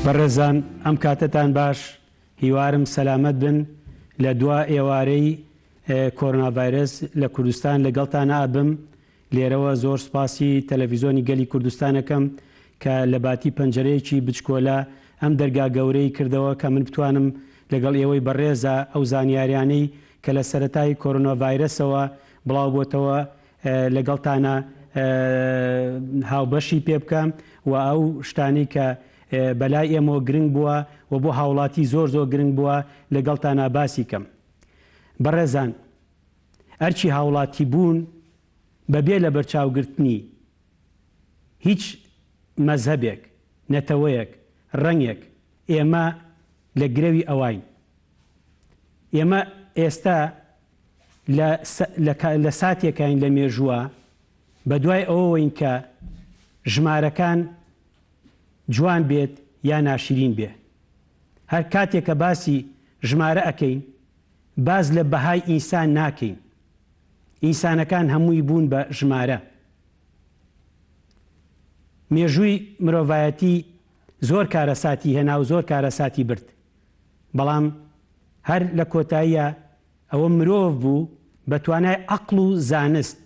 بەڕێزان ئەم کاتتان باش، هیوارم سەلامەت بن لە دوا ئێوارەی کۆڕۆنا ڤایرۆس لە کوردستان لەگەڵتان ئابم. لێرەوە زۆر سپاسی تەلەڤیزۆنی گەلی کوردستانەکەم کە لە باتی پەنجەرەیەکی بچکۆلە ئەم دەرگا گەورەی کردەوە کە من بتوانم لەگەڵ ئێوەی بەڕێزە ئەو زانیاریانەی کە لە سەرەتای کۆڕۆنا ڤایرۆسەوە بڵاو بۆتەوە لەگەڵتانە هاوبەشی پێ بکەم و ئەو شتانی کە بەلای ئێمە گرنگ بووە و بۆ هاوڵاتی زۆر گرنگ بووە لەگەڵتانە باسی کەم. بەڕێزان، ئەرچی هاوڵاتی بوون بەبێ لە بەرچاوگرتنی هیچ مەزهەبێک، نەتەوەیەک، ڕەنگێک ئێمە لە گرەوی ئەوین. ئێمە ئێستا لە ساتێکین لە مێژووە بە دوای ئەوەوەین کە ژمارەکان جوان بێت یا ناشرین بێ. هەر کاتێک کە باسی ژمارە ئەەکەین باز لە بەهای ئینسان ناکەین. ئینسانەکان هەمووی بوون بە ژمارە. مێژووی مرۆڤایەتی زۆر کارەساتی هێنا و زۆر کارەساتی برد، بەڵام هەر لە کۆتاییە ئەوە مرۆڤ بوو بە توانای عەقڵ و زانست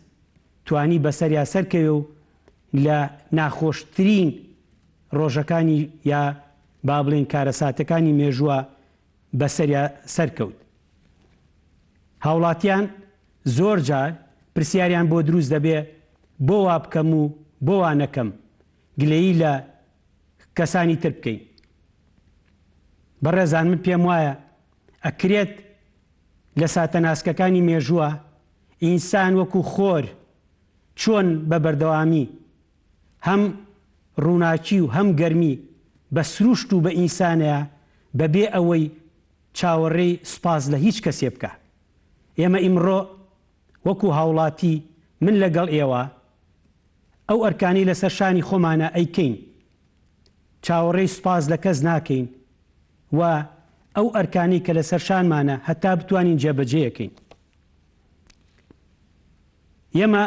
توانی بەسەریا سەرکەوێ و لە ناخۆشترین ڕۆژەکانی یا با بڵێن کارەساتەکانی مێژووە بەسەریا سەرکەوت. هاوڵاتیان زۆر جار پرسیاریان بۆ دروست دەبێ بۆ وا بکەم و بۆ وا نەکەم، گلەیی لە کەسانی تر بکەین. بەڕێزان، من پێم وایە ئەکرێت لە ساتەناسکەکانی مێژووە ئینسان وەکو خۆر چۆن بە بەردەوامی هەم ڕووناکی و هەم گەرمی بە سروشت و بە ئینسانەیە بەبێ ئەوەی چاوەڕێی سوپاس لە هیچ کەسێ بکە. ئێمە ئیمڕۆ وەکو هاوڵاتی من لەگەڵ ئێوە ئەو ئەرکانی لەسەر شانی خۆمانە ئەیکەین، چاوەڕێی سوپاس لە کەس ناکەین و ئەو ئەرکانی کە لەسەر شانمانە هەتا بتوانین جێبەجێیەکەین. ئێمە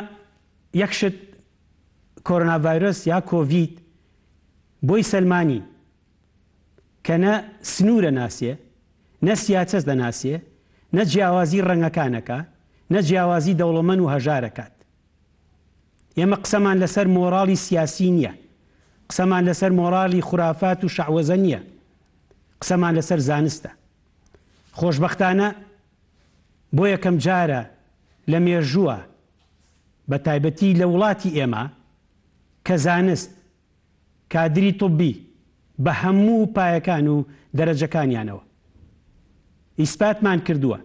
یەکشت کۆڕۆنا ڤایرۆس یا کۆڤید بۆی سەلمانی کە نە سنوورە ناسیە، نە سیاچەس دەناسیە، نە جیاوازی ڕەنگەکانەکە، نە جیاوازی دەوڵەمەند و هەژارەکات. ئێمە قسەمان لەسەر مۆڕاڵی سیاسی نییە، قسەمان لەسەر مۆڕاڵی خورافات و شەعوەزە نییە، قسەمان لەسەر زانستە. خۆشبەختانە بۆ یەکەم جارە لە مێژووە بە تایبەتی لە وڵاتی ئێمە کە زانست کادری طبی بە هەموو پایەکان و دەرەجەکانیانەوە ئیسپاتمان کردووە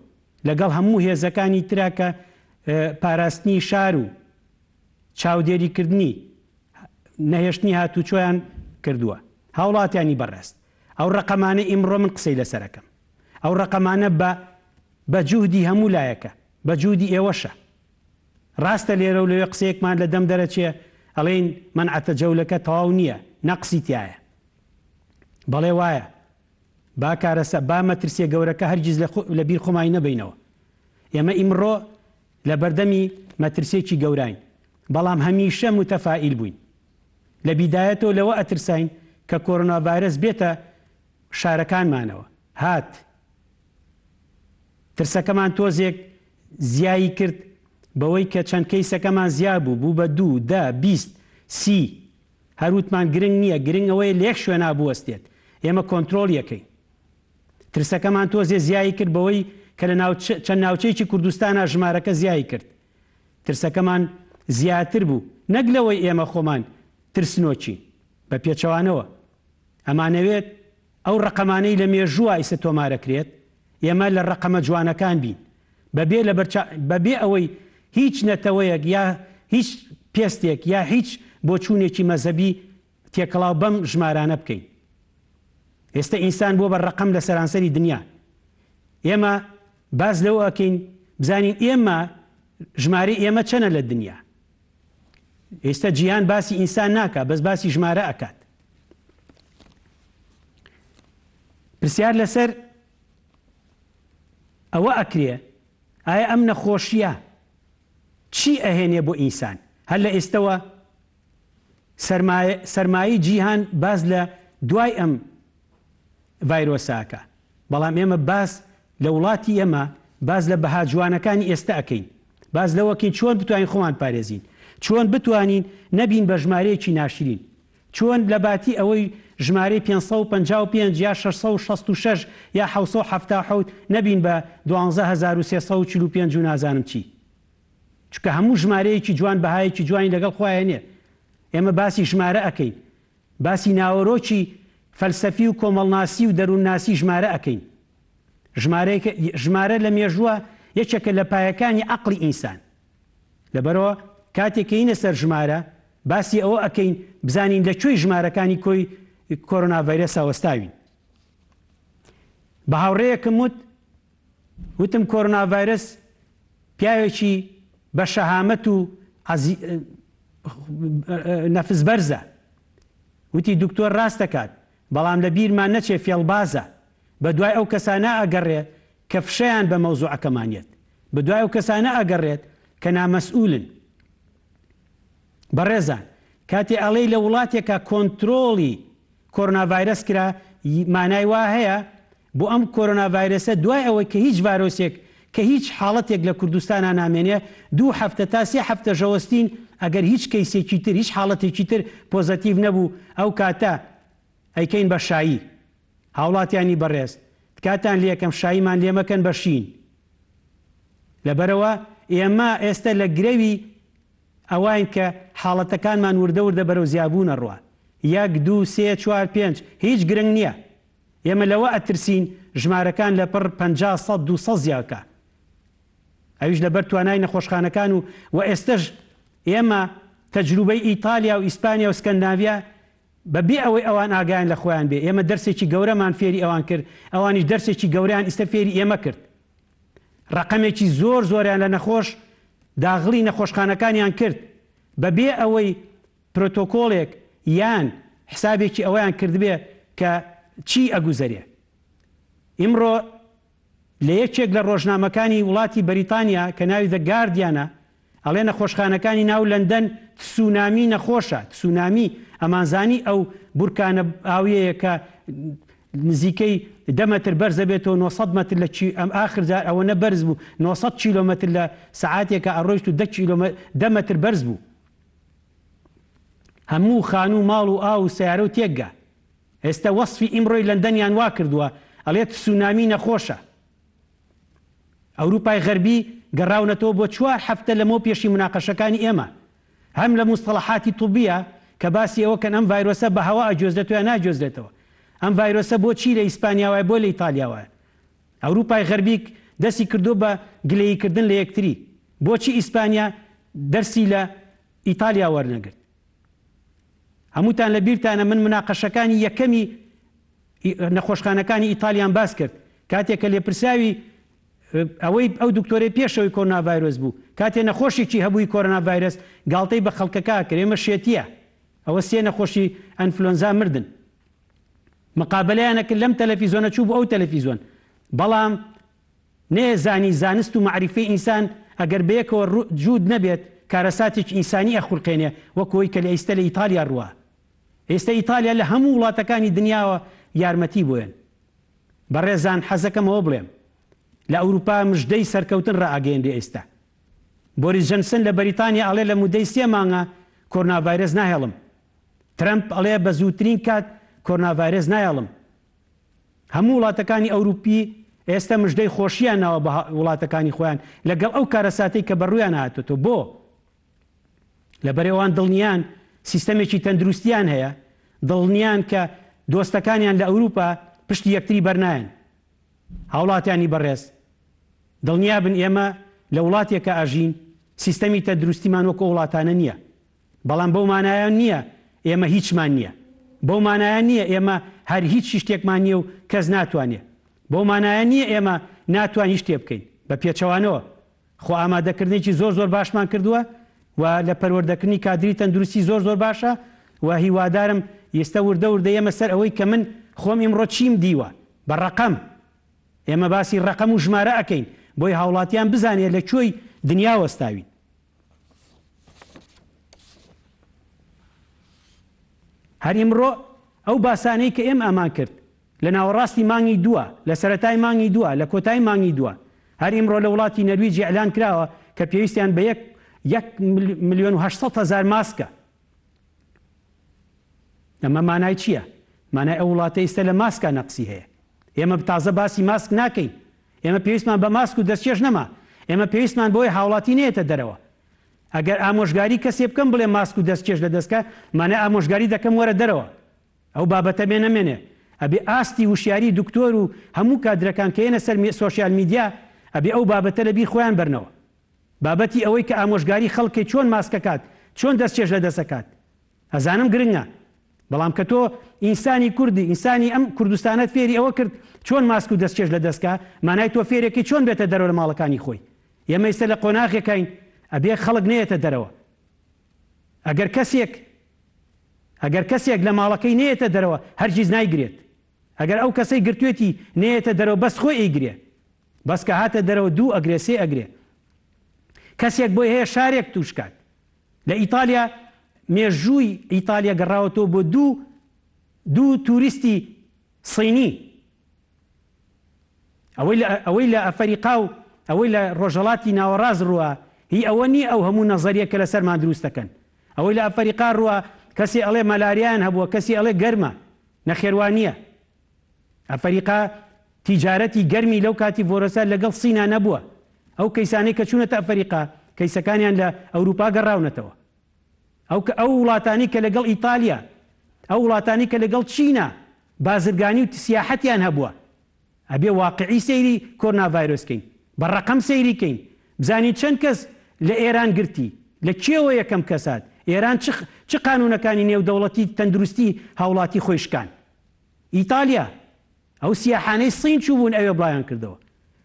لەگەڵ هەموو هێزەکانی ترا کە پاراستنی شار و چاودێریکردنی نەهێشتنی هاتوچۆیان کردووە، هاوڵاتیانی بەڕێست. ئەو ڕقەمانە ئیمڕۆ من قسەی لەسەرەکەم. ئەو ڕقەمانە بە جوودی هەموو لایەکە، بە جوودی ئێوەشە. ڕاستە لێرە و لەوێ قسەیەکمان لە دەم دەرەچێ ئەڵێن مەنعەتە جەولەکە تەواو نییە، نەقسی تایە. بەڵێ وایە، با کارەسە با مەترسیە گەورەکە هەرگیز لە بیر خۆمای نەبینەوە. ئێمە ئیمڕۆ لە بەردەمی مەترسێکی گەوراین، بەڵام هەمیشە متەفائیل بووین. لە بیدایەتەوە لەوە ئەترساین کە کۆڕۆنا ڤایرۆس بێتە شارەکانمانەوە. هات ترسەکەمان تۆزێک زیایی کرد بەوەی کە چەند کەیسەکەمان زیا بوو بە 2، 10، 20، 30. هەروتمان گرنگ نییە، گرنگ ئەوەیە لە یەک شوێنە بوەستێت، ئێمە کۆنترۆڵ یەکەین. ترسەکەمان تۆزێ زیایی کرد بەوەی کە لە چەند ناوچەیەکی کوردستانە ژمارەکە زیایی کرد. ترسەکەمان زیاتر بوو، نەک لەوەی ئێمە خۆمان ترسنۆچین بە پێچەوانەوە. ئەمانەوێت ئەو ڕقەمانەی لە مێژووە ئیسە تۆمارەکرێت ئێمە لە ڕقەمە جوانەکان بین، بەبێ ئەوەی هیچ نەتەوەیەک یا هیچ پێستێک یا هیچ بۆچوونێکی مەزەبی تێکەڵاو بەم ژمارانە بکەین. ئێستا ئینسان بۆ بە ڕقەم لە سەرانسەری دنیا. ئێمە باز لەوە ئەکەین بزانین ئێمە ژمارەی ئێمە چەنە لە دنیا. ئێستا جیهان باسی ئینسان ناکە، بەس باسی ژمارە ئەکات. پرسیار لەسەر ئەوە ئەکرێ ئایا ئەم نەخۆشیە چی ئەهێنێ بۆ ئینسان؟ هەر لە ئێستەوە سەرمایەی جیهان باز لە دوای ئەم ڤایرۆساکە. بەڵام ئێمە باس لە وڵاتی ئێمە باز لە بەها جوانەکانی ئێستا ئەەکەین، باز لەوەکەین چۆن بتوانین خۆمان پارێزین، چۆن بتوانین نەبین بە ژمارەیەکی ناشرین، چۆن لە باتی ئەوەی ژمارەی 555 یا 666 یا 777 نەبین بە 12345 و نازانم چی. چونکە هەموو ژمارەیەکی جوان بەهایەکی جوانی لەگەڵ خۆیان نیە. ئێمە باسی ژمارە ئەەکەین، باسی ناوەڕۆکی فەلسەفی و کۆمەڵناسی و دەروونناسی ژمارە ئەەکەین. ژمارە لە مێژووە یەکێکە لە پایەکانی عەقڵی ئینسان. لەبەرەوە کاتێک کە هینە سەر ژمارە باسی ئەوە ئەەکەین بزانین لەکوێی ژمارەکانی کۆی کۆرۆنا ڤایرۆس وەستاوین. بە هاوڕێیەکم وتم کۆرۆنا ڤایرۆس پیاوێکی بە شەهامەت و نەفس بەرزە. وتی دکتۆر ڕاست دەکات، بەڵام لە بیرمان نەچێ فێڵبازە، بە دوای ئەو کەسانە ئەگەڕێت کە فشەیان بە مەوزوعەکەمانێت، بە دوای ئەو کەسانە ئەگەڕێت کە نامەسئولن. بەڕێزان، کاتێ ئەڵێی لە وڵاتێکە کۆنترۆڵی کۆرۆنا ڤایرۆس کرا، مانای وا هەیە بۆ ئەم کۆرۆنا ڤایرۆسە دوای ئەوەی کە هیچ ڤایرۆسێک کە هیچ حاڵەتێک لە کوردستانە نامێنێ 2 هەفتە تا 3 هەفتە ژەوەستین ئەگەر هیچ کەیسێکی تر هیچ حاڵەتێکی تر پۆزەتیڤ نەبوو ئەو کاتە ئەیکەین بە شایی. هاوڵاتیانی بەڕێز، کاتان لێکەم شاییمان لێمەکەن بە شین. لەبەرەوە ئێمە ئێستا لە گرەوی ئەوان کە حاڵەتەکانمان وردە وردە بەرەو زیابوونە ڕوە. 1 2 3 4 5 هیچ گرنگ نییە. ئێمە لەوە ئەترسین ژمارەکان لە پڕ 50 100 200 زیاکە. ئەویش لەبەر توانای نەخۆشخانەکان و ئێستش ئێمە تەجروبەی ئیتالیا و ئیسپانیا و سکەندیناڤیا بەبێ ئەوەی ئەوان ئاگایان لە خۆیان بێ، ئێمە دەرسێکی گەورەمان فێری ئەوان کرد، ئەوانیش دەرسێکی گەورەیان ئێستا فێری ئێمە کرد. ڕقەمێکی زۆر زۆریان لە نەخۆش داغڵی نەخۆشخانەکانیان کرد بەبێ ئەوەی پرۆتۆکۆڵێک یان حسابێکی ئەوەیان کردبێ کە چی ئەگوزەرێ. ئیمڕۆ لە یەکێک لە ڕۆژنامەکانی وڵاتی بەریتانیا کە ناوی The Guardianە ئەڵێ نەخۆشخانەکانی ناو لەندەن تسونامی نەخۆشە. تسونامی ئەمانزانی ئەو بورکانە ئاویەیە کە نزیکەی 10 مەتر بەرزە بێتەوە 900 مەتر لە ئاخرجار ئەوە نە بەرز بوو 900 کیلۆمەتر لە سەعاتێکە ئەڕۆیشت و 10 مەتر بەرز بوو. هەموو خان و ماڵ و ئاو و سیارە و تێکگا. ئێستا وەسفی ئیمڕۆی لەندەنیان وا کردووە، ئەڵێت تسونامی نەخۆشە. ئەوروپای غەربی گەڕاونەتەوە بۆ 4 هەفتە لەمەوە پێشی مناقەشەکانی ئێمە، هەم لە مستەڵەحاتی طوبیە کە باسی ئەوەکەن ئەم ڤایرۆسە بە هەوا ئەجۆزرێتەوە یا ناجۆزرێتەوە. ئەم ڤایرۆسە بۆچی لە ئیسپانیاوایە بۆ لە ئیتالیاوایە. ئەوروپای غەربی دەستی کردو بە گلەییکردن لە یەکتری. بۆچی ئیسپانیا دەرسی لە ئیتالیا وەرنەگرت؟ هەمووتان لە بیرتانە من مناقەشەکانی یەکەمی نەخۆشخانەکانی ئیتالیان باس کرد کاتێک کە لێپرساوی ئەوەی ئەو دکتۆرەی پێشەوەی کۆرۆنا ڤایرۆس بوو، کاتێ نەخۆشێکی هەبووی کۆرۆنا ڤایرۆس گاڵتەی بە خەڵکەکە کرد. ئێمە شێتیە، ئەوە 3 نەخۆشی ئەنفلۆنزا مردن. مقابلەیانەکرد لەم تەلەڤیزۆنە چوو بۆ ئەو تەلەڤیزۆن، بەڵام نێزانی زانست و معریفەی ئینسان ئەگەر بەیەکەوە جوود نەبێت کارەساتێکی ئینسانی ئەخولقێنێ وەکەوەی کە لە ئێستا لە ئیتالیا ڕوە. ئێستا ئیتالیا لە هەموو وڵاتەکانی دنیاوە یارمەتی بۆیان. بەڕێزان حەزەکەمەوە بڵێم لە ئەوروپا مژدەی سەرکەوتن ڕائگەیەندێ ئێستا. بۆریس جۆنسن لە بەریتانیا ئەڵێ لە مودەی 3 مانگە کۆرۆنا ڤایرۆس ناهێڵم. ترەمپ ئەڵێ بە زووترین کات کۆرۆنا ڤایرۆس نایەڵم. هەموو وڵاتەکانی ئەوروپی ئێستا مژدەی خۆشییان ناوە بە وڵاتەکانی خۆیان لەگەڵ ئەو کارەساتەی کە بەڕوویان هاتوتەوە. بۆ لەبەرێوان دڵنیان سیستەمێکی تەندروستیان هەیە، دڵنیان کە دۆستەکانیان لە ئەوروپا پشتی یەکتری بەرنایەن. هاوڵاتیانی بەڕێز، دڵنیا بن ئێمە لە وڵاتێکە ئاژین سیستەمی تەندروستیمان وەکو وڵاتانە نییە، بەڵام بەو مانایان نییە ئێمە هیچمان نییە، بەو مانایان نییە ئێمە هەر هیچ شتێکمان نییە و کەس ناتوانێت، بەو مانایان نییە ئێمە ناتوانین شتێ بکەین. بە پێچەوانەوە خۆ ئامادەکردنێکی زۆر زۆر باشمان کردووە و لە پەروەردەکردنی کادری تەندروستی زۆر زۆر باشە و هیوادارم ئێستا وردە وردە ئێمە سەر ئەوەی کە من خۆم ئیمڕۆ چیم دیوە بە ڕقەم. ئێمە باسی ڕقەم و ژمارە ئەەکەین بۆی هاوڵاتیان بزانێت لە کوێی دنیا وەستاوین. هەر ئیمڕۆ ئەو باسانەی کە ئێمە ئەمان کرد لە ناوەڕاستی مانگی دووە، لە سەرەتای مانگی دووە، لە کۆتای مانگی دووە. هەر ئیمڕۆ لە وڵاتی نەرویج ئیعلان کراوە کە پێویستیان بە 1,800,000 ماسکە. ئەمە مانای چییە؟ مانای ئەو وڵاتە ئێستا لە ماسکە نەقسی هەیە. ئێمە تازە باسی ماسک ناکەین. ئێمە پێویستمان بە ماسک و دەستچێش نەما. ئێمە پێویستمان بۆی هاوڵاتی نێتە دەرەوە. ئەگەر ئامۆژگاری کەسێ بکەم بڵێ ماسک و دەستچێش لە دەستکە، مانای ئامۆژگاری دەکەم وەرە دەرەوە. ئەو بابەتە بێ نەمێنێ. ئەبێ ئاستی وشیاری دکتۆر و هەموو کادرەکان کە ئێنە سەر سۆشیال میدیا ئەبێ ئەو بابەتە لەبیر خۆیان بەرنەوە. بابەتی ئەوەی کە ئامۆژگاری خەڵکی چۆن ماسکەکات، چۆن دەستچێش لە دەستەکات. ئەزانم گرنگە. بەڵام کە تۆ ئینسانی کوردی، ئینسانی ئەم کوردستانت فێری ئەوە کرد چۆن ماسک و دەستچێش لە دەستکە، مانای تۆ فێرێکی چۆن بێتە دەرەوە لە ماڵەکانی خۆی. ئێمە ئێستا لە قۆناغێکین ئەبێ خەڵک نێتە دەرەوە. ئەگەر کەسێک لە ماڵەکەی نێتە دەرەوە هەرگیز نایگرێت. ئەگەر ئەو کەسەی گرتوێتی نێتە دەرەوە بەس خۆی ئەیگرێ، بەس کە هاتە دەرەوە 2 ئەگرێ 3 ئەگرێ. کەسێک بۆی هەیە شارێک توشکات. لە ئیتالیا مێژووی ئیتالیا گەڕاوەتەوە بۆ دوو توریستی سینی. ئەوەی لە ئەفریقا و ئەوەی لە ڕۆژهەڵاتی ناوەڕاست ڕووە، هی ئەوە نی ئەو هەموو نەزەریە کە لەسەرمان دروست دەکەن. ئەوەی لە ئەفریقا ڕووە کەسی ئەڵێ مەلاریان هەبووە، کەسی ئەڵێ گەرمە، نەخێوانیە. ئەفریقا تیجارەتی گەرمی لەو کاتی ڤۆرۆسا لەگەڵ سینا نەبووە. ئەو کەیسانەی کە چوونەتە ئەفریقا کەیسەکانیان لە ئەوروپا گەڕاونەتەوە. ئەو وڵاتانی کە لەگەڵ ئیتالیا، ئەو وڵاتانی کە لەگەڵ چینە بازرگانی و سیاحەتیان هەبووە. ئەبێ واقعی سەیری کۆرۆنا ڤایرۆسکەین، بە ڕەقەم سەیریکەین، بزانین چەند کەس لە ئێران گرتی، لە کێوە یەکەم کەسات، ئێران چ قانونەکانی نێودەوڵەتی تەندروستی هاوڵاتی خۆیشکان. ئیتالیا ئەو سیاحانەی سین چوو بوون ئەوێ بڵایان کردەوە.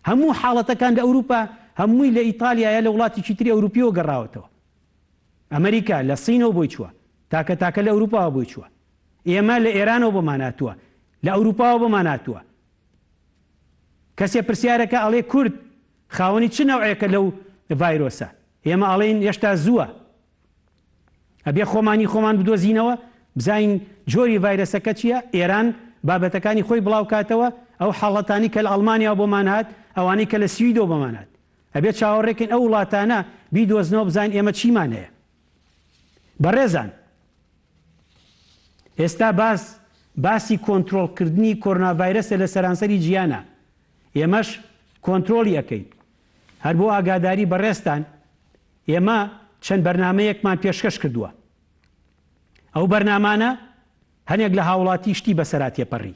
هەموو حاڵەتەکان لە ئەوروپا هەمووی لە ئیتالیایە لە وڵاتی تری ئەوروپیەوە گەڕاوەتەوە. ئەمریکا لە سینەوە بۆی چووە، تاکە لە ئەوروپاوە بۆی چووە. ئێمە لە ئێرانەوە بۆمان هاتووە، لە ئەوروپاوە بۆمان هاتووە. کەسێ پرسیارەکە ئەڵێ کورد خاوەنی چ نەوعێکە لەو ڤایرۆسە؟ ئێمە ئەڵێن هێشتا زووە. ئەبێ خۆمان بدۆزینەوە بزانین جۆری ڤایرۆسەکە چییە. ئێران بابەتەکانی خۆی بڵاو کاتەوە، ئەو حاڵەتانی کە لە ئەڵمانیا بۆمان هات، ئەوانەی کە لە سویدۆ بۆمان هات. ئەبێت چاوەڕێکن ئەو وڵاتانە بیدۆزنەوە بزانین ئێمە چیمان هەیە. بەڕێزان، ئێستا باسی کۆنتڕۆڵکردنی کۆرۆنا ڤایرۆسە لە سەرانسەری جیهانە. ئێمەش کۆنتڕۆڵی ئەەکەین. هەر بۆ ئاگاداری بەڕێستان، ئێمە چەند بەرنامەیەکمان پێشکەش کردووە. ئەو بەرنامانە هەنێک لە هاوڵاتی شتی بەسەرا تێپەڕی.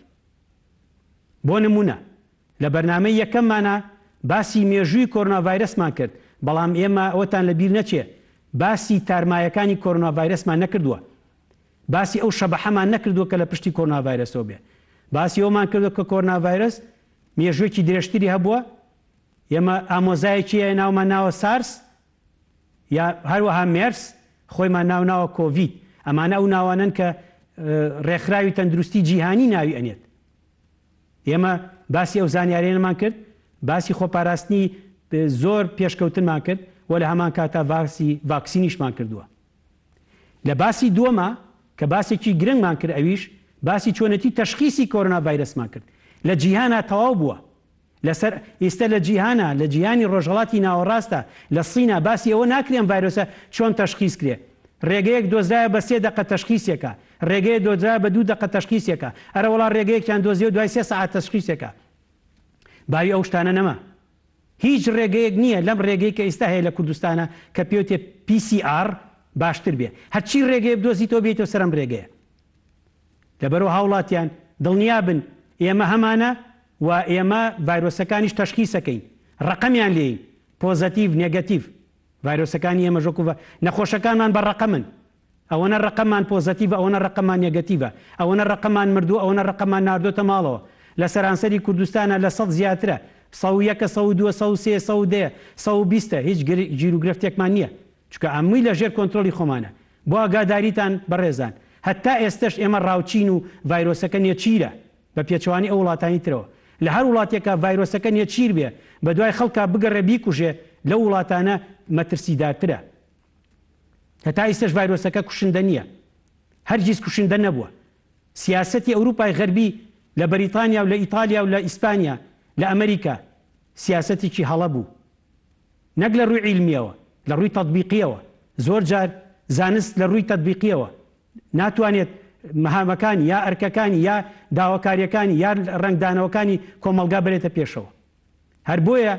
بۆ نمونە لە بەرنامەی یەکەممانە باسی مێژووی کۆرۆنا ڤایرۆسمان کرد، بەڵام ئێمە ئەوەتان لەبیر نەچێ باسی تارمایەکانی کۆرۆنا ڤایرۆسمان نەکردووە. باسی ئەو شەبەحەمان نەکردووە کە لە پشتی کۆرۆنا ڤایرۆسەوە بێ. باسی ئەومان کردووە کە کۆرۆنا ڤایرۆس مێژوویەکی درێژتری هەبووە. ئێمە ئامۆزایەکی ناومان ناوە سارس یا هەروەها مێرس، خۆیمان ناوە کۆڤید. ئەمانە ئەو ناوانن کە ڕێکخراوی تەندروستی جیهانی ناوی ئەنێت. ئێمە باسی ئەو زانیاریانمان کرد، باسی خۆپاراستنی زۆر پێشکەوتنمان کرد، و لە هەمان کاتا باسی ڤاکسینیشمان کردووە. لە باسی دووەمە کە باسێکی گرنگمان کرد، ئەویش باسی چۆنەتی تەشخیصی کۆرۆنا ڤایرۆسمان کرد. لە جیهانە تەواو بووە. لەسەر ئێستا لە جیهانی ڕۆژهەڵاتی ناوەڕاستە لە سینە باسی ئەوە ناکرێن ڤایرۆسە چۆن تەشخیص کرێ. ڕێگەیەک دۆزرایە بە 3 دقە تەشخیصێکە، ڕێگەیە دۆزرایە بە 2 دقە تەشخیصێکە، ئەرە وڵا ڕێگەیەکیان دۆزیە و دوای 3 سەعات تەشخیصێکە. باوی ئەو شتانە نەما. هیچ ڕێگەیەک نییە لەم ڕێگەی کە ئێستا هەیە لە کوردستانە کە پێوتێ PCR باشتر بێ. هەرچی ڕێگەیە بدۆزیتەوە بێتەوە سەرم ڕێگەیە. لەبەرەوە هاوڵاتیان دڵنیا بن ئێمە هەمانە و ئێمە ڤایرۆسەکانیش تەشخیصەکەین، ڕقەمیان لێین، پۆزەتیڤ نێگەتیڤ. ڤایرۆسەکانی ئێمە ژۆکو نەخۆشەکانمان بە ڕقەمن. ئەوەنە ڕقەمان پۆزەتیڤە، ئەوەنە ڕقەمان نێگەتیڤە، ئەوەنە ڕقەمان مردووە، ئەوەنە ڕقەمان ناردۆتە ماڵەوە. لە سەرانسەری کوردستانە لە 100 زیاترە، 101، 102، 103، 110، 120 هیچ گیرروگرفتێکمان نییە، چونکە ئەمووی لە ژێر کۆنتڕۆلی خۆمانە. بۆ ئاگاداریتان بەڕێزان، هەتا ئێستش ئێمە ڕاوچین و ڤایرۆسەکە نێچیرە بە پێچەوانی ئەو وڵاتانی ترەوە. لە هەر وڵاتێکە ڤایرۆسەکە نێچیر بێ بە دوای خەڵکا بگەڕێ بیکوژێ، لەو وڵاتانە مەترسیدارترە. هەتا ئێستش ڤایرۆسەکە کوشندە نییە، هەرگیز کوشندە نەبووە. سیاسەتی ئەوروپای غەربی لە بەریتانیا و لە ئیتالیا و لە ئیسپانیا لە ئەمریکا سیاسەتێکی هەڵە بوو، نەک لە ڕووی عیلمیەوە، لە ڕووی تەطبیقیەوە. زۆر جار زانست لە ڕووی تەطبیقیەوە ناتوانێت مەهامەکانی یا ئەرکەکانی یا داواکاریەکانی یا ڕنگدانەوەکانی کۆمەلگا بێتە پێشەوە. هەر بۆیە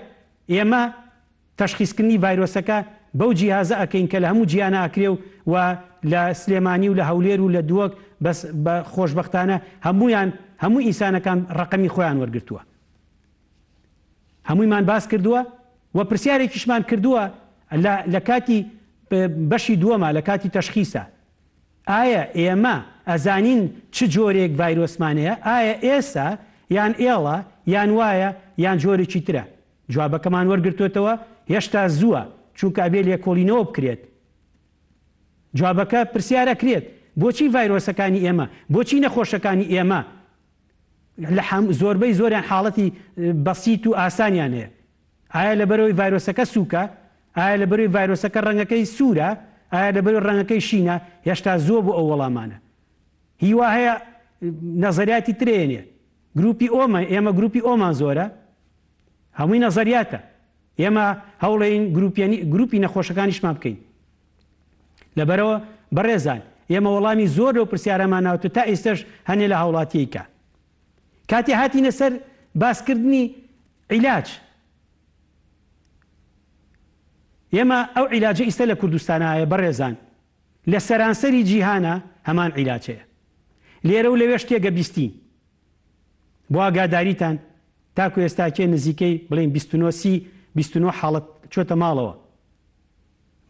ئێمە تەشخیصکردنی ڤایرۆسەکە بەو جیهازە ئەکەین کە لە هەموو جیهانە ئەکرێ و لە سلێمانی و لە هەولێر و لە دووەک بە خۆشبەختانە هەموو ئینسانەکان ڕقەمی خۆیان وەرگرتووە. هەموویمان باس کردووە و پرسیارێکیشمان کردووە لە کاتی بەشی دووەمە لە کاتی تەشخیصە. ئایا ئێمە ئەزانین چ جۆرێک ڤایرۆسمانەیە؟ ئایا ئێستا یان ئێڵە یان وایە یان جۆرێکی ترە؟ جوابەکەمان وەرگرتوێتەوە هێشتا زووە، چونکە ئەبێ لێکۆڵینەوە بکرێت. جوابەکە پرسیارەکرێت بۆچی ڤایرۆسەکانی ئێمە، بۆچی نەخۆشەکانی ئێمە لە زۆربەی زۆریان حاڵەتی بەسیط و ئاسانیان هەیە؟ ئایا لەبەرەوەی ڤایرۆسەکە سووکە؟ ئایا لەبەرەوەی ڤایرۆسەکە ڕەنگەکەی سوورە؟ ئایا لەبەرەوەی ڕەنگەکەی شینە؟ هێشتا زۆر بۆ ئەو وەڵامانە. هیوا هەیە نەزەریاتی ترێنێ. گروپی ئۆمە، ئێمە گروپی ئۆمان زۆرە، هەمووی نەزەریاتە. ئێمە هەوڵێین گروپی نەخۆشەکانیشمان بکەین. لەبەرەوە بەڕێزان ئێمە وەڵامی زۆر لەو پرسیارەمان ناوتە تا ئێستش هەنێ لە هاوڵاتیەکە. کاتی هاتینە سەر باسکردنی عیلاج، ئێمە ئەو عیلاجە ئیستا لە کوردستانایە بەڕێزان لە سەرانسەری جیهانە هەمان عیلاجەیە. لێرە و لەوێ شتێگە بیستین بۆ ئاگاداریتان تاکو ئێستاکێ نزیکەی بڵێن 29 حاڵەت چۆتە ماڵەوە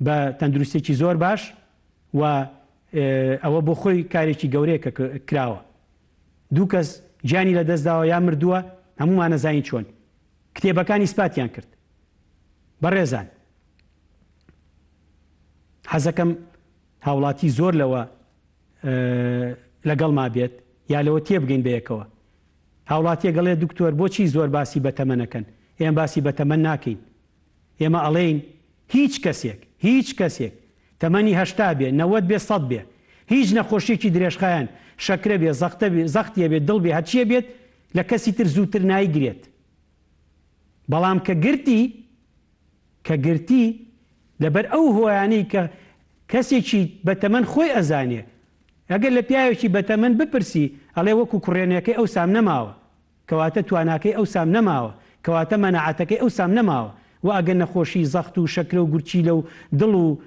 بە تەندروستێکی زۆر باش و ئەوە بۆ خۆی کارێکی گەورەیە کە کراوە. دوو کەس گیانی لە دەستداوە یا مردووە، هەمومان نەزانین چۆن. کتێبەکانی ئیسپاتیان کرد. بەڕێزان حەزەکەم هاوڵاتی زۆر لەوە لەگەڵما بێت یا لەوە تێبگەین بەیەکەوە. هاوڵاتیە گەڵێ دکتۆر بۆچی زۆر باسی بەتەمەنەکەن؟ ئێمە باسی بەتەمەن ناکەین. ئێمە ئەڵێین هیچ کەسێک تەمەنی 80 بێ 90 بێ 100 بێ هیچ نەخۆشیێکی درێژخایەن شەکرە بێ زەختیە بێت دڵ بێ هەچیە بێت لە کەسی تر زووتر نایگرێت. بەڵام کە گرتی لەبەر ئەو هۆیانەی کە کەسێکی بەتەمەن خۆی ئەزانێ، ئەگەر لە پیاوێکی بەتەمەن بپرسی ئەڵێ وەکو کوڕێنەکەی ئەو سام نەماوە، کەواتە تواناکەی ئەو سام نەماوە، کەواتە مەناعەتەکەی ئەو سام نەماوە. و ئەگەر نەخۆشی زەخت و شەکرە و گورچی لە و دڵ و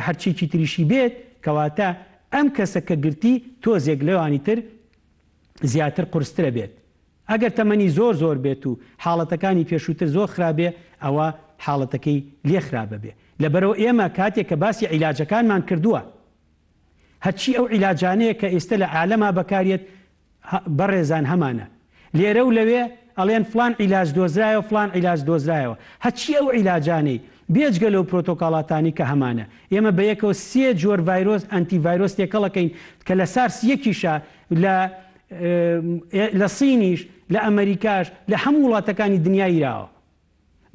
هەرچێکی تریشی بێت، کەواتە ئەم کەسە کە گرتی تۆزێک لەوانی تر زیاتر قورسترە بێت. ئەگەر تەمەنی زۆر بێت و حاڵەتەکانی پێشووتر زۆر خراپێ، ئەوە حاڵەتەکەی لێ خراپە بێ. لەبەرەوە ئێمە کاتێک کە باسی عیلاجەکانمان کردووە، هەرچی ئەو عیلاجانەیە کە ئێستا لە عالەما بەکارێت بەڕێزان هەمانە. لێرە و لەوێ ئەڵێن فلان عیلاج دۆزرایەوە فلان عیلاج دۆزرایەوە. هەرچی ئەو عیلاجانەی بێجگە لەو پرۆتۆکۆڵاتانی کە هەمانە. ئێمە بە یەکەوە 3 جۆر ڤایرۆس ئەنتیڤایرۆس تێکەڵەکەین کە لە سارس یەکیشە، لە سینیش، لە ئەمریکاش، لە هەموو وڵاتەکانی دنیاییراوە.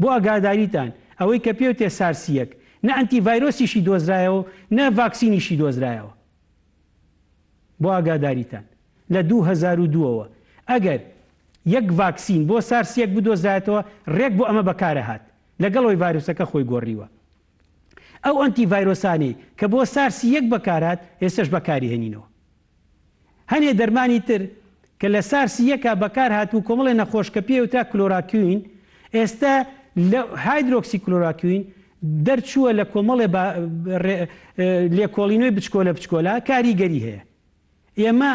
بۆ ئاگاداریتان ئەوەی کە پێوتێ سارسیەک نە ئەنتیڤایرۆسیشی دۆزرایەوە نە ڤاکسینیشی دۆزرایەوە. بۆ ئاگاداریتان لە 2002ەوە ئەگەر یەک ڤاکسین بۆ سارسیەک بدۆزایەتەوە ڕێک بۆ ئەمە بەکارە هات لەگەڵەوەی ڤایرۆسەکە خۆی گۆڕیوە. ئەو ئەنتیڤایرۆسانی کە بۆ سارسی یەک بەکارات ئێستش بەکاری هێنینەوە. هەنێ دەرمانی تر کە لە سارسی یەکە بەکار هات و کۆمەڵێ نەخۆش کە پێوترا کلۆراکوین، ئێستا هایدرۆکسی کلۆراکوین دەرچووە لە کۆمەڵێ لێکۆڵینەوەی بچکۆلە کاریگەری هەیە. ئێمە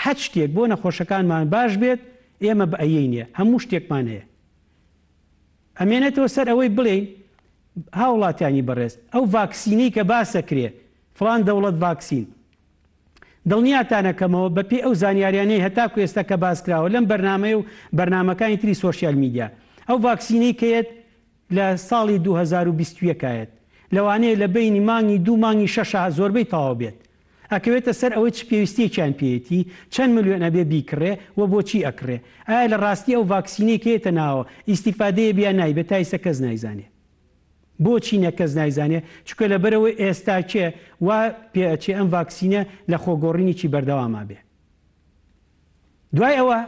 هەچ شتێک بۆ نەخۆشەکانمان باش بێت ئێمە بە ئەیینە هەموو شتێکمان هەیە. ئەمێنێتەوە سەر ئەوەی بڵێین هاوڵاتیانی بەڕێز ئەو ڤاکسینەی کە باسەکرێ فڵان دەوڵەت ڤاکسین دڵنیاتانەکەمەوە بەپێی ئەو زانیاریانەی هەتاکو ئێستا کە باسکراوە لەم بەرنامەیە و بەرنامەکانی تری سۆشیال میدیا، ئەو ڤاکسینەی کەیت لە ساڵی 2021 لەوانەیە لە بینی مانگی 2 مانگی 6 زۆربەی تەواو بێت. ئەکەوێتە سەر ئەوەی چ پێویستیەکیان پێێتی چەند ملیۆن ئەبێ بیکڕێ و بۆچی ئەکڕێ. ئایا لە ڕاستی ئەو ڤاکسینەی کێتە ناوە ئیسیفادەیە بیان نایبێت تا ئێستا کەس نایزانێ. بۆچی نەکەس نایزانێ؟ چونکە لەبەرەوەی ئێستا چێ وا پێچێ ئەم ڤاکسینە لە خۆگۆڕینێکی بەردەواما بێ. دوای ئەوە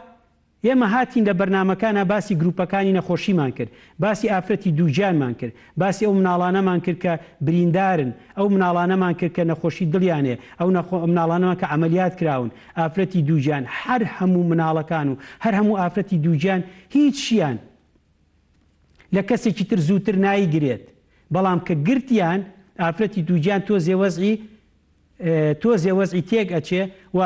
ئێمە هاتین لە بەرنامەکانە باسی گروپەکانی نەخۆشیمان کرد، باسی ئافرەتی دووجانمان کرد، باسی ئەو مناڵانەمان کرد کە بریندارن، ئەو مناڵانەمان کرد کە نەخۆشی دڵیانێ، ئەو مناڵانەمان کە عملیات کراون، ئافرەتی دووجان، هەر هەموو مناڵەکان و هەر هەموو ئافرەتی دووجان هیچیان لە کەسێکی تر زووتر نایگرێت، بەڵام کە گرتیان ئافرەتی دووجان تۆزێ وەزعی تێک ئەچێ و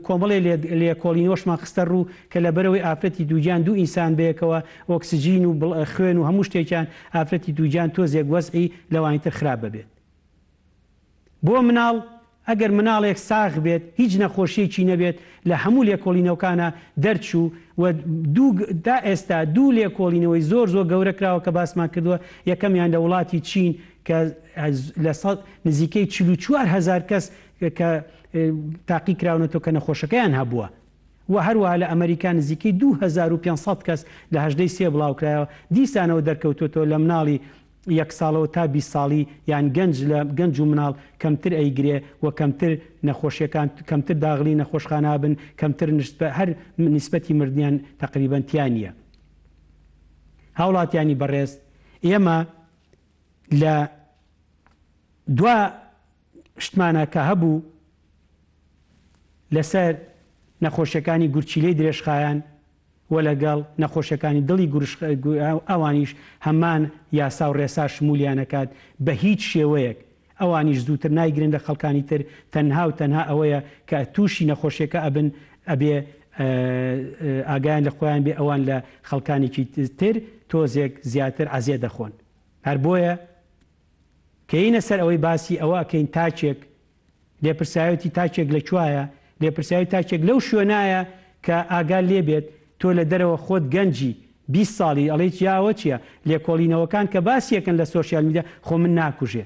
کۆمەڵێ لێکۆڵینەوەشمان خستە ڕوو کە لەبەرەوەی ئافرەتی دووجان دوو ئینسان بەیەکەوە ئۆکسجین و خوێن و هەموو شتێکیان ئافرەتی دووجان تۆزێک وەزعی لەوانیتر خراپ ببێت. بۆ مناڵ ئەگەر مناڵێک ساغ بێت هیچ نەخۆشیێکی نەبێت لە هەموو لێکۆڵینەوەکانە دەرچوو و تا ئێستا دوو لێکۆڵینەوەی زۆر گەورە کراوە کە باسمان کردووە، یەکەمیان لە وڵاتی چین کە نزیکەی 44,000 کەس کە تاقی کراونەتەوە کە نەخۆشەکەیان هەبووە و هەروەها لە ئەمریکا نزیکەی 2500 کەس لە 18 بڵاوکرایەوە دیسانەوە دەرکەوتۆتەوە لە مناڵی 1 ساڵەوە تا 20 ساڵی یان گەنج و مناڵ کەمتر ئەیگرێ و کەمتر نەخۆشیەکان کەمتر داغڵی نەخۆشخانە بن، کەمتر هەر نیسبەتی مردیان تقریبەن تیان نییە. هاوڵاتیانی بەڕێز ئێمە لە دوا شتمانە کە هەبوو لەسەر نەخۆشیەکانی گورچیلەی درێژخایان و لەگەڵ نەخۆشیەکانی دڵی ئەوانیش هەمان یاسا و ڕێسا شمولیانەکات بە هیچ شێوەیەک ئەوانیش زووتر نایگرن لە خەڵکانی تر، تەنها و تەنها ئەوەیە کە تووشی نەخۆشیەکە ئەبن ئەبێ ئاگایان لە خۆیان بێ ئەوان لە خەڵکانێکی تر تۆزێک زیاتر عەزیە دەخۆن. هەر بۆیە کەینە سەر ئەوەی باسی ئەوە ئەکەین تاچێک لێپرسایەتی تاچێک لەکوایە، لێپرسایەتی تاچێک لەو شوێنایە کە ئاگال لێبێت تۆ لە دەرەوە خۆت گەنجی 20 ساڵی ئەڵێ چیاوە چییە لێکۆڵینەوەکان کە باسیەکەن لە سۆشیال میدیا خۆ من ناکوژێ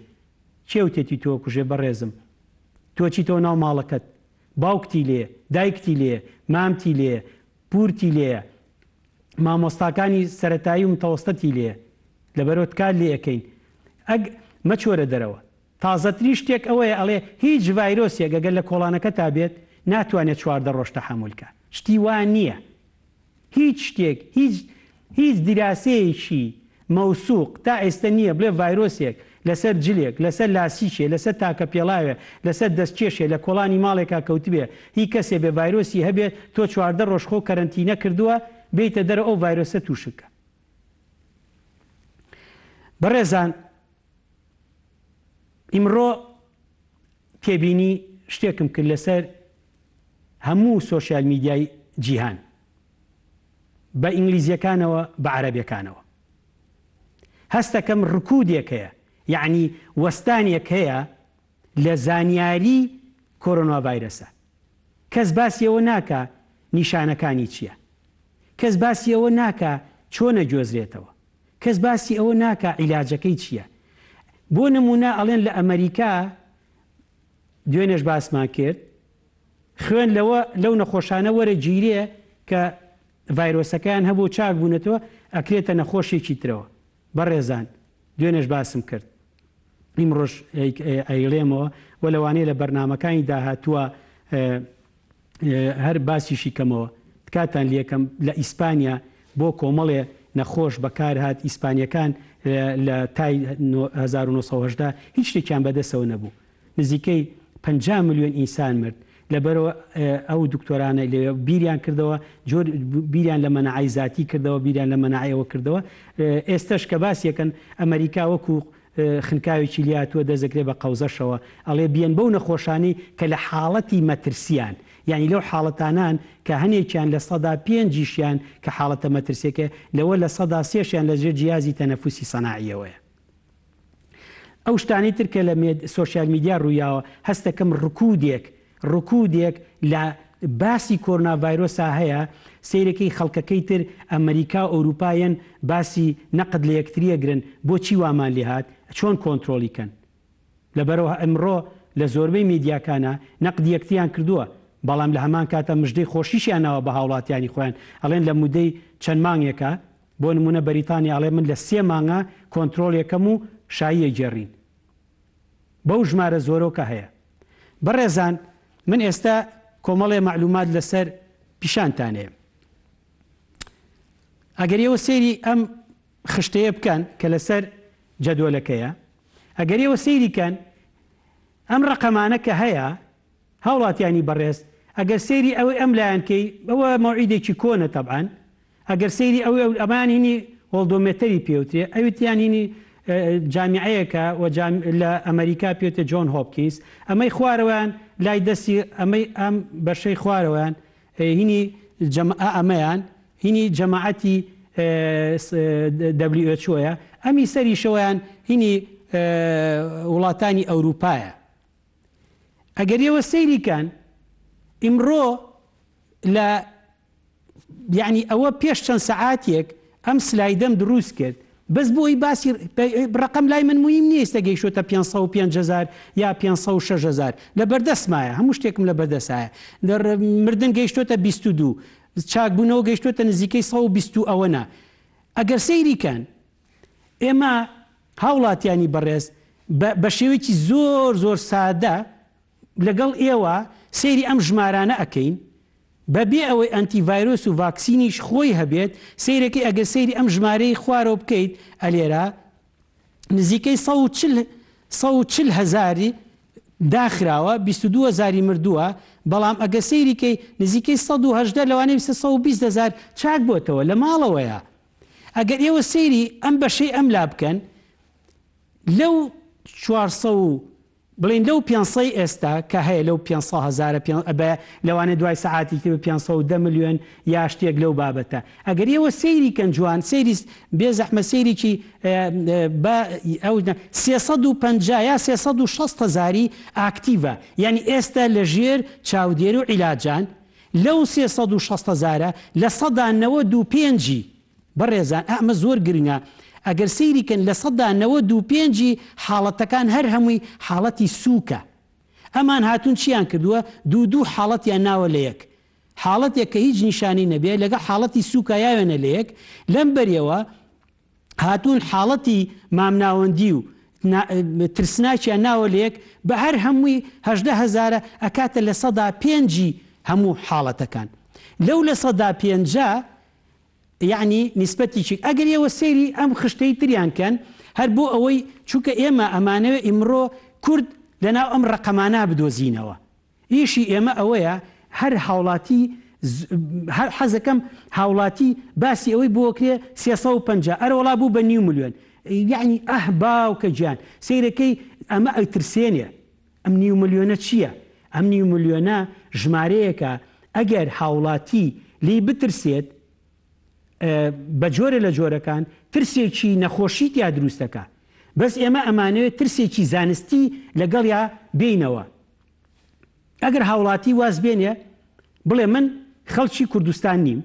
چێوتێتی تۆ کوژێ بەڕێزم، تۆچی تۆ ناو ماڵەکەت باوکتی لێ، دایکتی لێ، مامتی لێ، پورتی لێە، مامۆستاکانی سەرەتایی و متەوەستەتی لێ، لەبەرەوە کار لێ ئەەکەین. مەچۆرە دەرەوە. تازەتری شتێک ئەوەیە ئەڵێ هیچ ڤایرۆسێک ئەگەر لە کۆڵانەکە تا بێت ناتوانێت 14 ڕۆژ تەحموولکە. شتی وان نییە. هیچ شتێک هیچ دیراسەیەکی مەوسوق تا ئێستا نییە بڵێ ڤایرۆسێک لەسەر جلێک، لەسەر لاسیشێ، لەسەر تاکە پێڵاوێ، لەسەر دەستکێشێ لە کۆڵانی ماڵێکا کەوت بێ هی کەسێ بێ ڤایرۆسی هەبێت تۆ 14 ڕۆژ خۆ کەرەنتینە کردووە بیتە دەرە ئەو ڤایرۆسە تووشکە. بەڕێزان ئیمڕۆ تێبینی شتێکم کرد لەسەر هەموو سۆشیال میدیای جیهان بە ئینگلیزیەکانەوە بە عەرەبیەکانەوە. هەستەکەم ڕکودێک هەیە، یعنی وەستانێک هەیە لە زانیاری کۆرۆنا ڤایرەسە. کەس باسیەوە ناکە نیشانەکانی چییە، کەس باسیەوە ناکە چۆنە گوێزرێتەوە، کەس باسی ئەوە ناکە عیلاجەکەی چییە. بۆ نمونە ئەڵێن لە ئەمریکا دوێنێش باسمان کرد خوێن لەو نەخۆشانە وەرە گیرێ کە ڤایرۆسەکەیان هەبوو چاک بوونەتەوە ئەکرێتە نەخۆشێکی ترەوە. بەڕێزان دوێنێش باسم کرد ئیمڕۆژ ئەیڵێمەوە و لەوانەیە لە بەرنامەکانی داهاتووە هەر باسیشی کەمەوە تکاتان لێکم لە ئیسپانیا بۆ کۆمەڵێ نەخۆش بەکار هات ئیسپانیەکان لە تای 1970 هیچ شتێکیان بەدەستەوە نەبوو. نزیکەی 50 ملیۆن ئینسان مرد لەبەرەوە ئەو دکتۆرانە لێ بیریان کردەوە، بیریان لە مەنەعەی زاتی کردەوە، بیریان لە مەنەعەیەوە کردەوە. ئێستش کە باسیەکەن ئەمریکا وەکو خنکاوێکی لاتووە دەزەکرێت بە قەوزەشەوە ئەڵێ بیان بەو نەخۆشانی کە لە حاڵەتی مەترسیان، یعنی لەو حاڵەتانان کە هەنێکیان لە 5%شیان کە حاڵەتە مەترسێکە لەوە لە 3%شیان لە ژێر جیازی تەنەفوسی سەناعیەوەیە. ئەو شتانی تر کە لە سۆشیال میدیا ڕوویاوە هەستەکەم ڕکودێک لە باسی کۆرۆنا ڤایرۆسا هەیە. سیرەکەی خەڵکەکەی تر ئەمریکا و ئەوروپایەن باسی نەقد لە یەکتریەگرن بۆچی وامان لێ هات چۆن کۆنتترۆلیکەن. لەبەرەوە ئەمڕۆ لە زۆربەی میدیاکانە نەقد یەکتریان کردووە، بەڵام لە هەمان کاتە مژدەی خۆشیشیانەوە بە هاوڵاتیانی خۆیان ئەڵێن لە مودەی چەند مانگێکە بۆ نمونە بەریتانی ئەڵێ من لە 3 مانگە کۆنتترۆلێکەم و شاییە جێڕین. بەو ژمارە زۆرۆکە هەیە. بەڕێزان من ئێستا کۆمەڵێ معلومات لەسەر پیشانتانەیە. ئەگەر ئێوە سەیری ئەم خشتەیە بکەن کە لەسەر جەدوەلەکەیە، ئەگەر ئێوە سەیریکەن ئەم ڕقەمانە کە هەیە هاوڵاتیانی بەڕێز، ئەگەر سەیری ئەوەی ئەم لایەنکەی ئەوە مەوعیدێکی کۆنە تەبعاً، ئەگەر سەیری ئەمان هینی وەڵدۆمێتەری پێوترێ، ئەویتیان هینی جامیعەیەکە لە ئەمریکا پێوتە جۆن هۆپکینز، ئەمەی خوارەوەیان لای دەستی ئەم بەشەی خوارەوەیان هینی ئەمەیان هینی جەماعەتی WHO-ە، ئەمی سەریشەوەیان هینی وڵاتانی ئەوروپایە. ئەگەر ئێوە سەیریکەن ئیمڕۆ لە یعنی ئەوە پێش چەند سەعاتێک ئەم سلایدەم دروست کرد بەس بۆی باسی ڕقم لای من مهم نییە ئێستا گەیشتۆتە 505,000 یا 506,000 لە بەردەستمایە، هەموو شتێکم لە بەردەسایە. مردن گەیشتۆتە 22، چاکبوونەوە گەیشتۆتە نزیکەی 120 ئەوەنە. ئەگەر سەیریکەن ئێمە هاوڵاتیانی بەڕێز بە شێوەیەکی زۆر زۆر سادە لەگەڵ ئێوە سەیری ئەم ژمارانە ئەەکەین بەبێ ئەوەی ئەنتیڤایرۆس و ڤاکسینیش خۆی هەبێت. سەیرەکەی ئەگەر سەیری ئەم ژمارەی خوارەوە بکەیت ئەلێرە نزیکەی 140,000 داخراوە، 22,000 مردووە، بەڵام ئەگەر سەیریکەی نزیکەی 118 لەوانەیە 120,000 چاک بۆتەوە لە ماڵەوەیە. ئەگەر ئێوە سەیری ئەم بەشەی ئەم لا بکەن لەو 400 بڵین لەو 500 ئێستا کە هەیە لەو 500,000 لەوانێ دوای سەعاتی 510 ملیۆن یا شتێک لەو بابەتە. ئەگەر ئێوە سەیریکەن جوان سەیری بێزەحمە سەیریکی 350 یا 360,000 ئاکتیڤە، یعنی ئێستا لە ژێر چاودێر و عیلاجان لەو 360,000 لە 95 بەڕێزان ئەمە زۆر گرنگە. ئەگەر سەیریکەن لە 95 حاڵەتەکان هەر هەمووی حاڵەتی سووکە. ئەمان هاتوون چیان کردووە؟ دوو حاڵەتیان ناوە لە یەک، حاڵەتێک کە هیچ نیشانی نەبێ لەگە حاڵەتی سووکە یاوێنە لە یەک. لەم بەریەوە هاتوون حاڵەتی مامناوەندی و ترسناکیان ناوە لە یەک بە هەر هەمووی 18,000 ئەکاتە لە 105 هەموو حاڵەتەکان. لەو لە 150 یعنی نیسبەتیی ئەگەر ئێوە سەیری ئەم خشتەی تریانکەن هەر بۆ ئەوەی چونکە ئێمە ئەمانەوە ئیمڕۆ کورد لەناو ئەم ڕقەمانە بدۆزینەوە. ئیشی ئێمە ئەوەیە هەر هاوڵاتی حەزەکەم هاوڵاتی باسی ئەوەی بۆکرێ 350 ئەرەوەڵا بوو بە 9 ملیۆن، یعنی باوکە گیان سەیرەکەی ئەمە ئەیترسێنێ. ئەم 9 ملیۆنە چییە؟ ئەم 9 ملیۆنە ژمارەیەکە ئەگەر هاوڵاتی لی بترسێت بە جۆرە لە جۆرەکان ترسێکی نەخۆشی یا دروستەکە. بەس ئێمە ئەمانەوێت ترسێکی زانستی لەگەڵ یا بینەوە. ئەگەر هاوڵاتی واز بێنێ بڵێ من خەڵکی کوردستان نیم،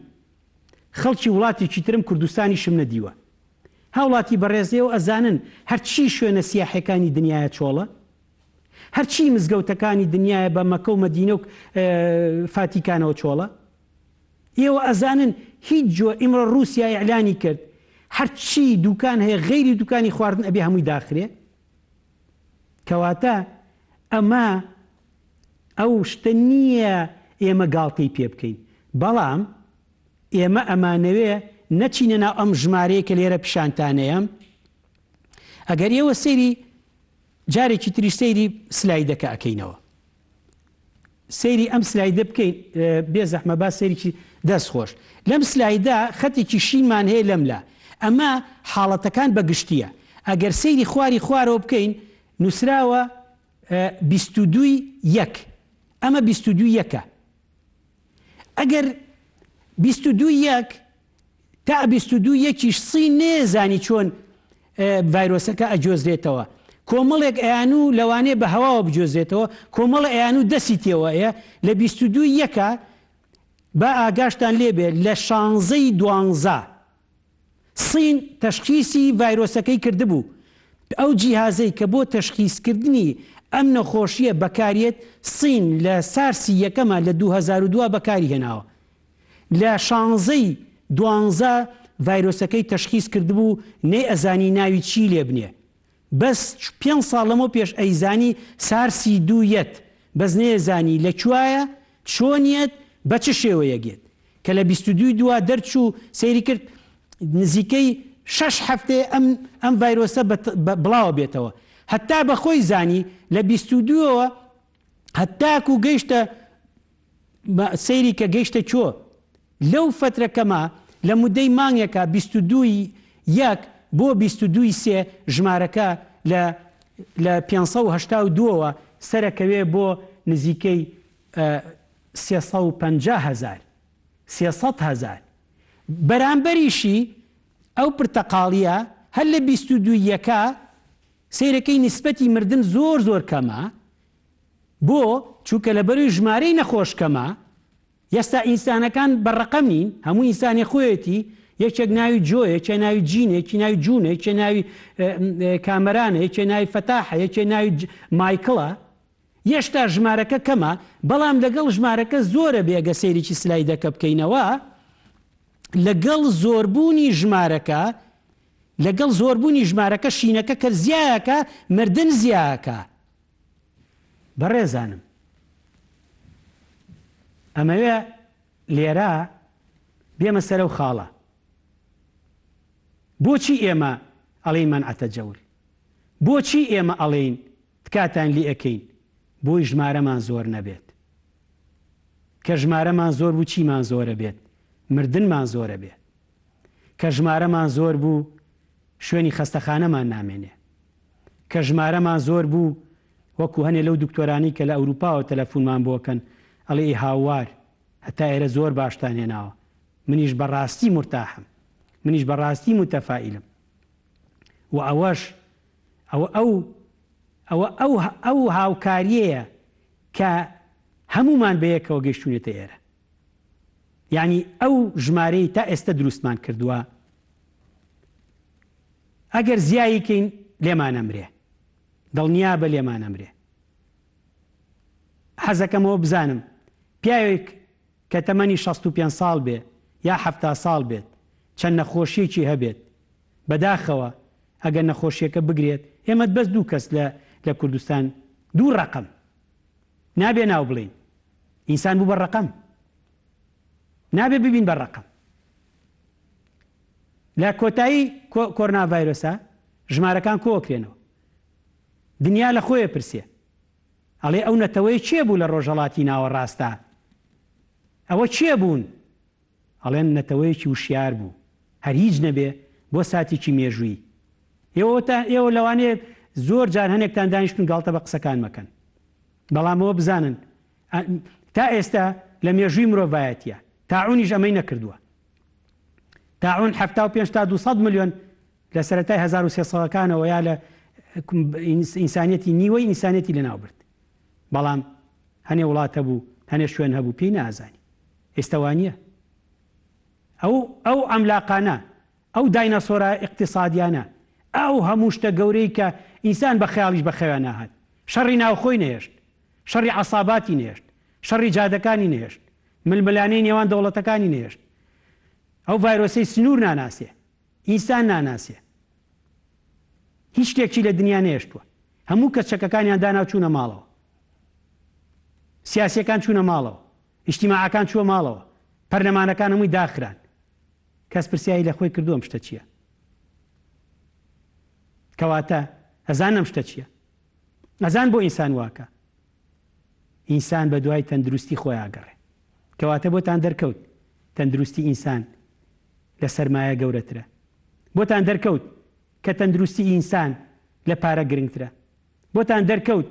خەڵکی وڵاتێکی ترم کوردستانی شم نەدیوە، هاوڵاتی بەڕێزەوە ئەزانن هەرچی شوێنە سیاحەکانی دنیاە چۆڵە، هەرچی مزگەوتەکانی دنیاە بە مەکە و مەدینە و فاتیکانەوە چۆڵە. ئێوە ئەزانن هیچ جۆ ئیمڕۆ رووسیا ئیعلانی کرد هەرچی دوکان هەیە غەیری دوکانی خواردن ئەبێ هەمووی داخرێ. کەواتە ئەمە ئەو شتە نییە ئێمە گاڵتەی پێ بکەین، بەڵام ئێمە ئەمانەوێ نەچینە ناو ئەم ژمارەیە کە لێرە پیشانتانەیە. ئەگەر ئێوە سەیری جارێکی تری سەیری سلایدەکە ئەکەینەوە، سەیری ئەم سلایدە بکەین بێزەحمە با سەیریکی دەستخۆش. لەم سلایدا خەتێکی شینمان هەیە لەملا، ئەمە حاڵەتەکان بەگشتیە. ئەگەر سەیری خوارەوە بکەین نووسراوە 22/1، ئەمە 22/1. ئەگەر 22/1 تا 22/1 سین نێزانی چۆن ڤایرۆسەکە ئەجۆزرێتەوە. کۆمەڵێک ئەیان و لەوانەیە بە هەواوە بجۆزرێتەوە، کۆمەڵ ئەیان و دەسی تێوەیە لە 22/1 با ئاگاشتان لێبێ لە 16/12 سین تەشخیصی ڤایرۆسەکەی کردبوو. ئەو جیهازەی کە بۆ تەشخیصکردنی ئەم نەخۆشیە بەکارێت سین لە سارسی یەکەمە لە 2002 بەکاری هێناوە. لە 16/12 ڤایرۆسەکەی تەشخیص کردبوو نەی ئەزانی ناوی چی لێ بنێ. بەس 5 ساڵ لەمەوە پێش ئەیزانی سارسی 2 بەس نێزانی لەکوایە چۆنیەت بە چ شێوەیەگێت کە لە 22/2 دەرچوو سەیری کرد نزیکەی 6 هەفتەیە ئەم ڤایرۆسە بڵاوە بێتەوە هەتا بە خۆی زانی لە 22ەوە هەتاکو گەیشتە سەیری کە گەیشتە چۆ لەو فترەکەما لە مودەی مانگێکە 22 بۆ 22 ژمارەکە لە 582ەوە سەرەکەوێ بۆ نزیکەی 350,000 بەرامبەریشی ئەو پرتەقاڵیە هەر لە 22 سیرەکەی نسبەتی مردن زۆر کەمە بۆ چووکە لە بەروی ژمارەی نەخۆشکەمە ئێستا ئینسانەکان بەڕەقەم نین هەموو ئینسانی خۆیەتی یەکێک ناوی جۆیە یەکێ ناوی جینە یەکی ناوی جوونە یەکێ ناوی کامەرانە یەکێ ناوی فەتاحە یەکێ ناوی مایکڵە هێشتا ژمارەکە کەمە بەڵام لەگەڵ ژمارەکە زۆرە بێگە سەیرێکی سلایدەکە بکەینەوە لەگەڵ زۆربوونی ژمارەکە شینەکە کە زیایەکە مردن زیایەکە بەڕێزانم ئەمەوێ لێرە بێمە سەرە و خاڵە بۆچی ئێمە ئەڵێین مەنعەتە جەور بۆچی ئێمە ئەڵێین تکاتان لی ئەەکەین بۆی ژمارەمان زۆر نەبێت کە ژمارەمان زۆر بوو چیمان زۆرە بێت مردنمان زۆرە بێت کە ژمارەمان زۆر بوو شوێنی خەستەخانەمان نامێنێ کە ژمارەمان زۆر بوو وەکو هەنێ لەو دکتۆرانی کە لە ئەوروپاوە تەلەفۆنمان بۆکەن ئەڵێ هاوار هەتا ئێرە زۆر باشتان هێناوە منیش بەڕاستی مرتاحم منیش بەڕاستی متەفائیلم و ئەو هاوکاریەیە کە هەمومان بەیەکەوە گەیشتونێتە ئێرە یعنی ئەو ژمارەی تا ئێستا دروستمان کردووە ئەگەر زیاییکەین لێمان ئەمرێ دڵنیا بە لێمان ئەمرێ حەزەکەمەوە بزانم پیاوێک کە تەمەنی 65 ساڵ بێ یا 70 ساڵ بێت چەند نەخۆشیێکی هەبێت بەداخەوە ئەگەر نەخۆشیەکە بگرێت ئێمە بەس 2 کەس لە کوردستان 2 ڕەقەم نابێ ناو بڵین ئینسان بوو بە ڕەقەم نابێ ببین بە ڕەقەم لە کۆتایی کۆرۆنا ڤایرۆسە ژمارەکان کۆکرێنەوە دنیا لە خۆیە پرسێ ئەڵێ ئەو نەتەوەی چێ بوو لە ڕۆژهەڵاتی ناوەڕاستە ئەوە چێ بوون ئەڵێن نەتەوەیەکی وشیار بوو هەر هیچ نەبێ بۆ ساتێکی مێژووی ئێوە لەوانەیە زۆر جار هەنێکتان دانیشتون گاڵتە بە قسەکان مەکەن بەڵامەوە بزانن تا ئێستا لە مێژووی مرۆڤایەتیە تاعونیش ئەمەی نەکردووە تاعون 75 تا 200 ملیۆن لە سەرەتای 1300ەکانەوە یا لە ئینسانیەتی نیوەی ئینسانیەتی لەناو برد بەڵام هەنێ وڵات هەبوو هەنێ شوێن هەبوو پێی نازانی ئێستاوانیە ئەو ئەملاقانە ئەو دایناسۆرە ئیقتصادیانە ئەو هەموو شتە گەورەی کە ئینسان بە خەیاڵیش بە خەوێ ناهات شەڕی ناوخۆی نێشت شەڕی عەساباتی نێشت شەڕی جادەکانی نێشت ململانەی نێوان دەوڵەتەکانی نێشت ئەو ڤایرۆسەی سنوور ناناسێ ئینسان ناناسێ هیچ شتێکی لە دنیا نێشتووە هەموو کەس چەکەکانیان داناو چوونە ماڵەوە سیاسیەکان چوونە ماڵەوە ئیجتیماعەکان چووە ماڵەوە پەرلەمانەکان هەمووی داخران کەس پرسیایی لە خۆی کردووە شتە چییە کەواتە ئەزانم شتە چییە ئەزان بۆ ئینسان واکە ئینسان بە دوای تەندروستی خۆی ئاگەڕێ کەواتە بۆتان دەرکەوت تەندروستی ئینسان لە سەرمایە گەورەترە بۆتان دەرکەوت کە تەندروستی ئینسان لە پارە گرنگترە بۆتان دەرکەوت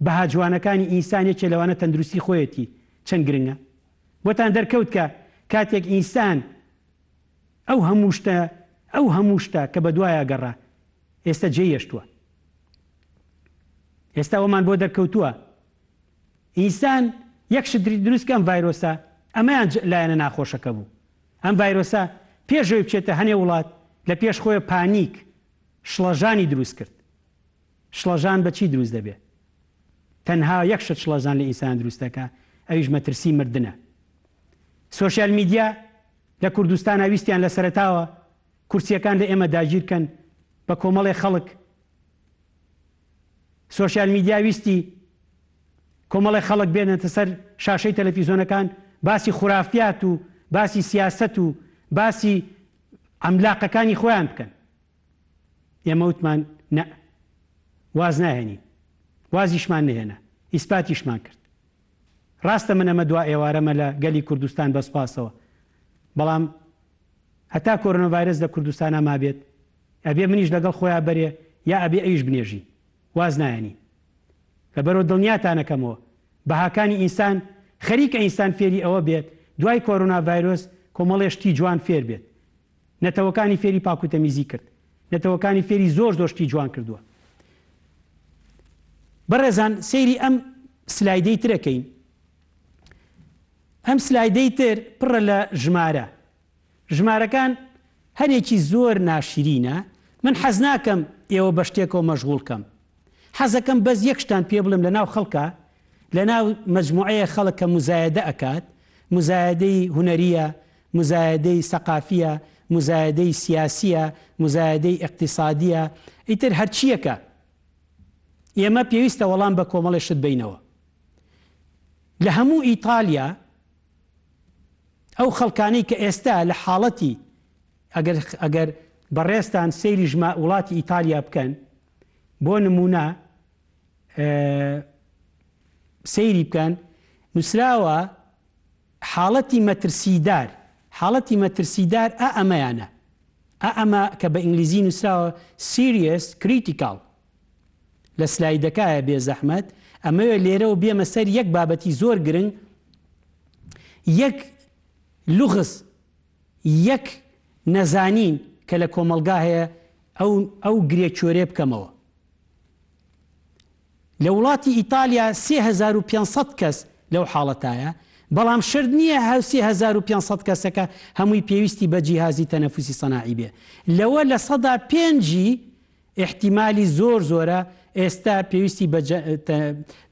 بەها جوانەکانی ئینسانێکە لەوانە تەندروستی خۆیەتی چەند گرنگە بۆتان دەرکەوت کە کاتێک ئینسان ئەو هەموو شتە کە بە دوایە گەڕا ئێستا جێیەشتووە ئێستا ئەومان بۆ دەرکەوتووە ئینسان یەک شتری دروست کەم ڤایرۆسە ئەمەیان لایەنە ناخۆشەکە بوو ئەم ڤایرۆسە پێشەوەی بچێتە هەنێ وڵات لە پێش خۆی پانیک شڵەژانی دروست کرد شڵەژان بە چی دروست دەبێت تەنها یەک شت شڵەژان لە ئینسان دروستەکە ئەویش مەترسی مردنە سۆشیال میدیا لە کوردستان ویستیان لە سەرەتاوە کورسیەکان لە ئێمە داگیرکەن بە کۆمەڵی خەڵک سۆشیال میدیا ویستی کۆمەڵی خەڵک بێنێتە سەر شاشەی تەلەڤیزۆنەکان باسی خورافیات و باسی سیاست و باسی ئەملاقەکانی خۆیان بکەن. ئێمە وتمان نە، واز ناهێنی، وازیشمان نهێنا، ئیسپاتیشمان کرد. ڕاستە من ئەمە دوا ئێوارەمە لە گەلی کوردستان بەسپاسەوە، بەڵام هەتا کۆرۆناڤایرەس لە کوردستانە مابێت ئەبێ منیش لەگەڵ خۆیان بەرێ یا ئەبێ ئەیش بنێژی، واز نایەنی. لەبەرەوە دڵنیاتانەکەمەوە بەهاکانی ئینسان خەریکە ئینسان فێری ئەوە بێت دوای کۆرۆناڤایرۆس کۆمەڵێشتی جوان فێر بێت. نەتەوەکانی فێری پاکوتەمیزی کرد، نەتەوەکانی فێری زۆر زۆشتی جوان کردووە. بەڕێزان سەیری ئەم سلایدەی ترەکەین. ئەم سلایدەی تر پڕە لە ژمارە. ژمارەکان هەرێکی زۆر ناشرینە. من حەز ناکەم ئێوە بە شتێکەوە مەشغوڵکەم. حەزەکەم بەس یەک شتان پێ بڵم لە ناو خەڵکە، لە ناو مەجموعەیە خەڵک کە مزایەدە ئەکات، مزایەدەی هونەریە، مزایەدەی سەقافیە، مزایەدەی سیاسیە، مزایەدەی اقتصادیە، ئیتر هەرچیەکە ئێمە پێویستە وەڵام بە کۆمەڵێشت بینەوە. لە هەموو ئیتالیا ئەو خەڵکانەی کە ئێستا لە حاڵەتی ئەگەر بەڕێستان سەیری وڵاتی ئیتالیا بکەن، بۆ نمونە سەیری بکەن، نووسراوە حاڵەتی مەترسیدار. حاڵەتی مەترسیدار ئەمەیانە، ئەمە کە بە ئینگلیزی نووسراوە serious critical لە سلایدەکایە بێ زەحمەت. ئەمەوێ لێرەوە بێمە سەر یەک بابەتی زۆر گرنگ، یەک لوغز، یەک نەزانین کە لە کۆمەلگا هەیە ئەو گرێچۆرێ بکەمەوە. لە وڵاتی ئیتالیا 3500 کەس لەو حاڵەتایە، بەڵام شرد نییە 3500 کەسەکە هەمووی پێویستی بە جیهازی تەنەفوسی سەناعی بێ. لەوە لە 5% احتیمالی زۆر زۆرە ئێستا پێویستی بە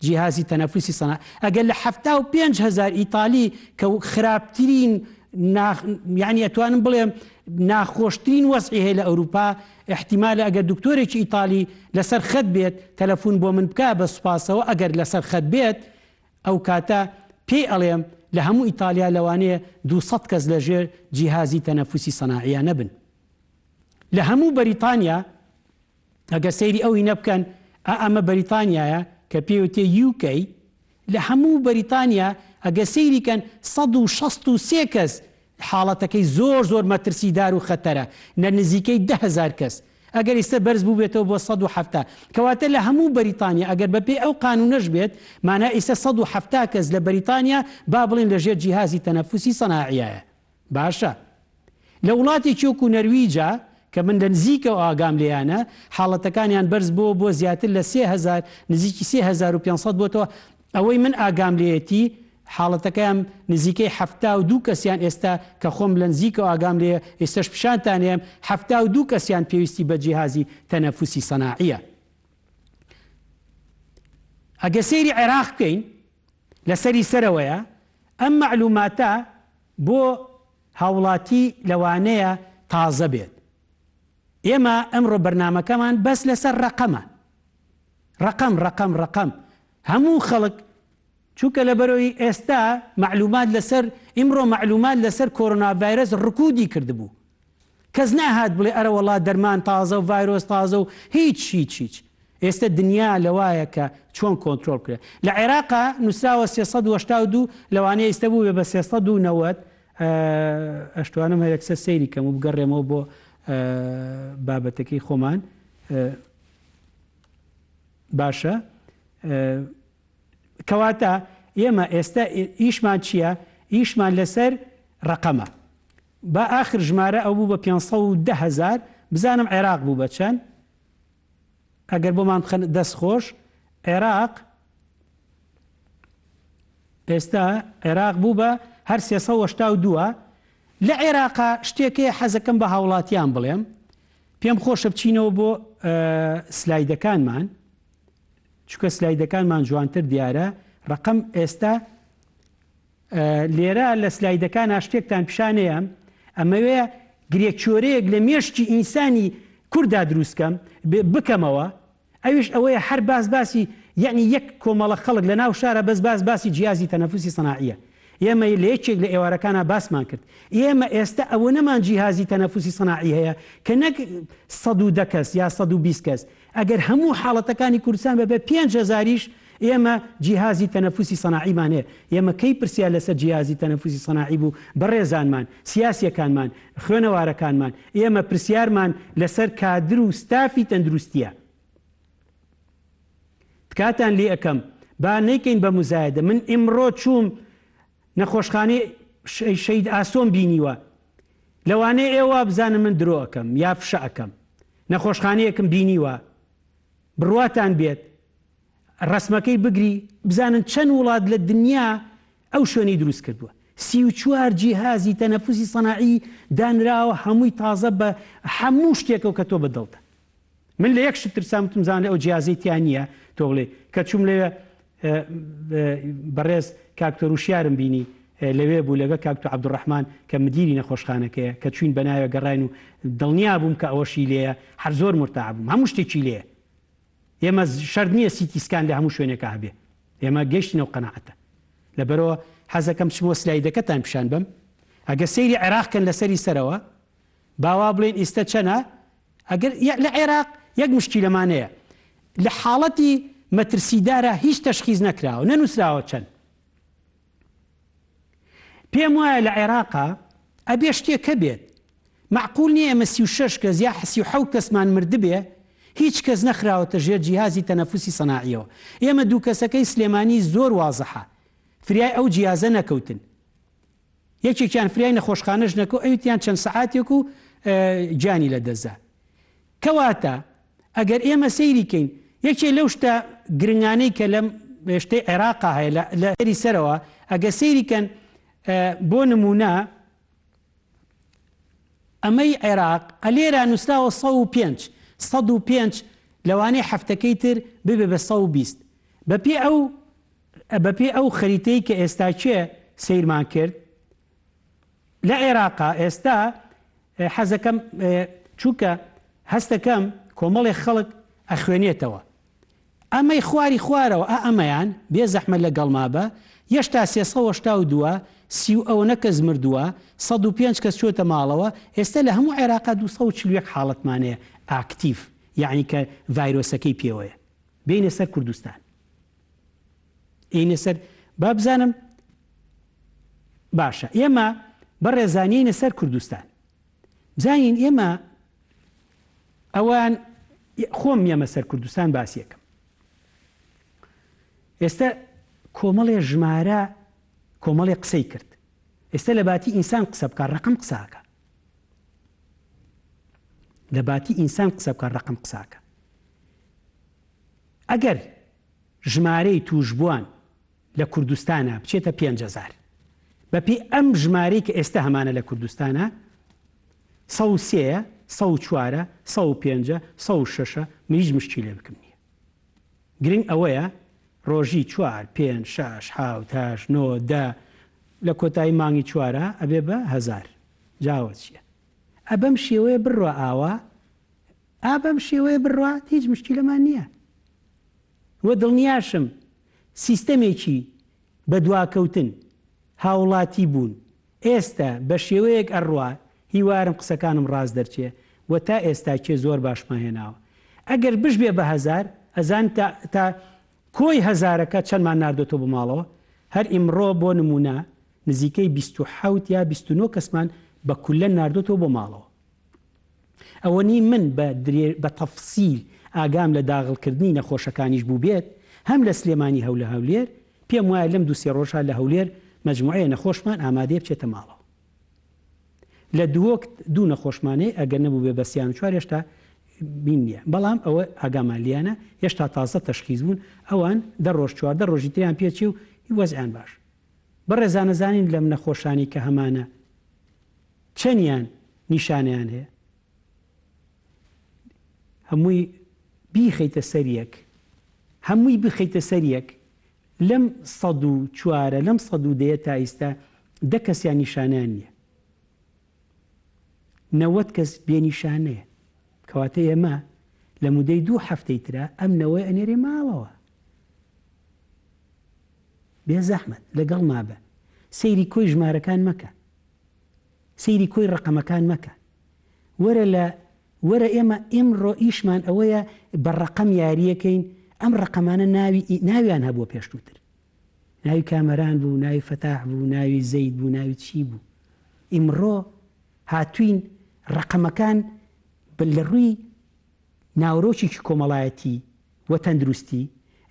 جیهازی تەنەفوسی سەناعی. ئەگەر لە 75,000 ئیتالی کە خراپترین یعنی ئەتوانم بڵێم ناخۆشترین وەزعی هەیە لە ئەوروپا، احتیمالە ئەگەر دکتۆرێکی ئیتالی لەسەر خەت بێت تەلەفۆن بۆ من بکە بە سوپاسەوە، ئەگەر لەسەر خەت بێت ئەو کاتە پێی ئەڵێم لە هەموو ئیتالیا لەوانەیە 200 کەس لەژێر جیهازی تەنەفوسی سەناعیە نەبن. لە هەموو بەریتانیا ئەگەر سەیری ئەوی نەبکەن، ئەمە بەریتانیایە کە پێوتێ UK، لە هەموو بەریتانیا ئەگە سەیریکەن 163 کەس حاڵەتەکەی زۆر زۆر مەترسیدار و خەتەرە، نە نزیکەی 10,000 کەس. ئەگەر ئێستا بەرز بوو بێتەوە بۆ 170، کەواتە لە هەموو بەریتانیا ئەگەر بەپێی ئەو قانونەش بێت، مانە ئێستا 170 کەس لە بەریتانیا با بڵێن لەژێر جیهازی تەنەفوسی سەناعیایە. باشە. لە وڵاتێکی وەکو نەرویجا کە من لە نزیکەوە ئاگام لێیانە، حاڵەتەکانیان بەرز بۆ زیاتر لە 3000 نزیکی 3500 بۆتەوە. ئەوەی من ئاگام لێتی حاڵەتەکەیان نزیکەی 72 کەسیان ئێستا کە خۆم لە نزیکەوە ئاگام لێ ئێستاش پیشانتانێم 72 کەسیان پێویستی بە جیهازی تەنەفوسی سەناعیە. ئەگە سەیری عێراق بکەین لەسەری سەرەوەیە، ئەم معلوماتە بۆ هاوڵاتی لەوانەیە تازە بێت. ئێمە ئەمڕۆ بەرنامەکەمان بەس لەسەر ڕەقەمە، ڕەقەم هەموو خەڵک، چونکە لەبەرەوەی ئێستا معلومات لەسەر ئیمڕۆ معلومات لەسەر کۆرۆناڤایرۆس ڕکودی کردبوو. کەس ناهات بڵێ ئەرە وەڵا دەرمان تازە و ڤایرۆس تازە و هیچ. ئێستا دنیا لەوایە کە چۆن کۆنترۆل کرێ. لە عێراقا نووسراوە 382 لەوانەیە ئێستا بوو بێ بە 390. ئەشتوانم هەرێکسە سەیری کەم و بگەڕێمەوە بۆ بابەتەکەی خۆمان. باشە. کەواتە ئێمە ئێستا ئیشمان چییە؟ ئیشمان لەسەر ڕەقەمە. با ئاخر ژمارە ئەو بوو بە 510,000. بزانم عێراق بوو بە چەند؟ ئەگەر بۆمان دەست خۆش، عێراق ئێستا عێراق بوو بە هەر 382. لە عێراقا شتێکەیە حەزەکەم بە هاوڵاتیان بڵێم، پێم خۆشە بچینەوە بۆ سلایدەکانمان، چونکە سلایدەکانمان جوانتر دیارە. ڕقم ئێستا لێرە لە سلایدەکانە شتێکتان پیشانەیە، ئەمەوێ گرێکچۆرەیەک لە مێشتی ئینسانی کووردا دروستکەم بکەمەوە. ئەویش ئەوەیە هەر باسی یعنی یەک کۆمەڵە خەڵک لە ناو شارە باسی جیهازی تەنەفوسی سەناعیە. ئێمە لە یەکێک لە ئێوارەکانە باسمان کرد ئێمە ئێستا ئەوە نەمان جیهازی تەنەفوسی سەناعی هەیە کە نەک 110 کەس یا 120 کەس ئەگەر هەموو حاڵەتەکانی کوردستان بەبێ 5,000یش ئێمە جیهازی تەنەفوسی سەناعیمان هەیە. ئێمە کەی پرسیار لەسەر جیهازی تەنەفوسی سەناعی بوو بەڕێزانمان سیاسیەکانمان خوێنەوارەکانمان ئێمە پرسیارمان لەسەر کادر و ستافی تەندروستیە. تکاتان لێ ئەەکەم با نەیکەین بە مزایدە من ئیمڕۆ چووم نەخۆشخانەی شەید ئاسۆم بینیوە لەوانەیە ئێوە بزانم من درۆ ئەەکەم یا فشە ئەەکەم نەخۆشخانەیەکم بینیوە بڕواتان بێت ڕسمەکەی بگری بزانن چەند وڵات لە دنیا ئەو شوێنەی دروست کردووە 34 جیهازی تەنەفوسی سەناعی دانراوە هەمووی تازە بە هەموو شتێکەوە کە تۆ بەدڵتە. من لە یەک شت ترسامتم زانێ ئەو جیازەی تیان نییە تۆ بڵێ کە چوم لێ بەڕێز کاکتۆر وشیارم بینی لەوێ بوو لەگە کاکتۆ عەبدوڕەحمان کە مدیری نەخۆشخانەکەیە کە چوین بەناوێ گەڕاین و دڵنیا بووم کە ئەوەشی لێیە هەر زۆر مرتاع بووم هەموو شتێکی لێیە. ئێمە شەرت نییە سیتی سکان لە هەموو شوێنێکە هەبێ ئێمە گەیشتنەوە قەناعەتە لەبەرەوە حەزەکەم چمەوە سلایدەکەتان پیشان بم ئەگە سەیری عێراقکەن لەسەری سەرەوە باوا بڵێن ئێستا چەنە ئەگەر لە عێراق یەک مشکیلەمانەیە لە حاڵەتی مەترسیدارە هیچ تەشخیص نەکراوە نەنووسراوە چەند. پێم وایە لە عێراقا ئەبێ شتێکە بێت معقول نییە ئێمە 36 کەس یا 37 کەسمان مردبێ هیچ کەس نەخراوەتە ژێر جیهازی تەنەفوسی سەناعیەوە. ئێمە دوو کەسەکەی سلێمانی زۆر وازەحە فریای ئەو جیازە نەکەوتن یەکێکیان فریای نەخۆشخانەش نەکەوت ئەوتیان چەند سەعاتێک و جانی لە دەزا. کەواتە ئەگەر ئێمە سەیریکەین یەکێ لەو شتە گرنگانەی کە لەم شتەی عێراقا هەیە لە سەری سەرەوە ئەگە سەیریکەن بۆ نمونە ئەمەی عێراق ئەلێرە نووسراوە 105 لەوانەیە هەفتەکەی تر ببێ بە 120 بەپێ ئەو خەریتەی کە ئێستا چێ سیرمان کرد لە عێراقا ئێستا حەزەکەم چووکە هەستەکەم کۆمەڵی خەڵک ئەخوێنێتەوە ئەمەی خواری خوارەوە ئەمەیان بێ زەحمە لەگەڵما بە یەشتا 382 ئەوە کەس مردووە 105 کەس چۆتە ماڵەوە ئێستا لە هەموو عێراقا 240 حاڵەتمانەیە ئاکتیف یعنی کە ڤایرۆسەکەی پێوەیە بینە سەر کوردستان ئینە سەر با بزانم باشە ئێمە بەڕێزانینە سەر کوردستان بزانین ئێمە ئەوان خۆم ئێمە سەر کوردستان باسیەکەم ئێستا کۆمەڵێ ژمارە کۆمەڵێ قسەی کرد ئێستا لە باتی ئینسان قسە بکە ڕقم قساکە لە باتی ئینسان قسە بکە ڕقم قساکە ئەگەر ژمارەی توشبووان لە کوردستانە بچێتە 5,000 بەپێی ئەم ژمارەی کە ئێستا هەمانە لە کوردستانە 103 104 105 106 من هیچ مشکی لێ بکەم نییە گرنگ ئەوەیە ڕۆژی 4 5 6 7 8 9 10 لە کۆتایی مانگی 4 ئەبێ بە 1000 جاوە چییە ئەبەم شێوەیە بڕوە ئاوا ئابەم شێوەیە بڕوە هیچ مشکی لەمان نییە وە دڵنیاشم سیستەمێکی بە دواکەوتن هاوڵاتی بوون ئێستا بە شێوەیەک ئەڕوا هیوارم قسەکانم ڕاز دەرچێ و تا ئێستا کێ زۆر باشمان هێناوە ئەگەر بش بێ بە 1000 ئەزان تا کۆی هەزارەکە چەندمان ناردۆتەوە بە ماڵەوە هەر ئیمڕۆ بۆ نمونە نزیکەی 27 یا 29 کەسمان بە کولە ناردۆتەوە بۆ ماڵەوە ئەوە نی من بە تەفسیل ئاگام لە داغڵکردنی نەخۆشەکانیش بوو بێت هەم لە سلێمانی هەولە هەولێر پێم وایە لەم 2-3 ڕۆژە لە هەولێر مەجموعەیە نەخۆشمان ئامادەیە بچێتە ماڵەوە لە دوو نەخۆشمانەی ئەگەر نەبوو بێ بە 34 هێشتا بین نییە بەڵام ئەوە ئاگامان لیانە هێشتا تازە تەشخیص بوون ئەوان 10 ڕۆژ 14 ڕۆژی تریان پێچی و وەزعیان باش بەڕێزانەزانین لەم نەخۆشانی کە هەمانە چەندیان نیشانیان هەیە هەمووی بیخەیتە سەریەک هەمووی بخەیتە سەریەک لەم 104 لەم 110 تا ئێستا 10 کەسیان نیشانیان نییە 90 کەس بێنیشانەیە کەواتە ئێمە لە مودەی 2 هەفتەی ترە ئەم نەوەی ئەنێری ماڵەوە بێ زەحمەت لەگەڵ مابە سەیری کۆی ژمارەکان مەکە، سەیری کۆی ڕقەمەکان مەکە. وەرە ئێمە ئێمڕۆ ئیشمان ئەوەیە بە ڕقەم یاریەکەین. ئەم ڕقەمانە ناویان هەبووە پێشتوتر، ناوی کامەران بوو، ناوی فەتاح بوو، ناوی زەید بوو، ناوی چی بوو. ئیمڕۆ هاتوین ڕقەمەکان لە ڕووی ناوڕۆکێکی کۆمەڵایەتی وە تەندروستی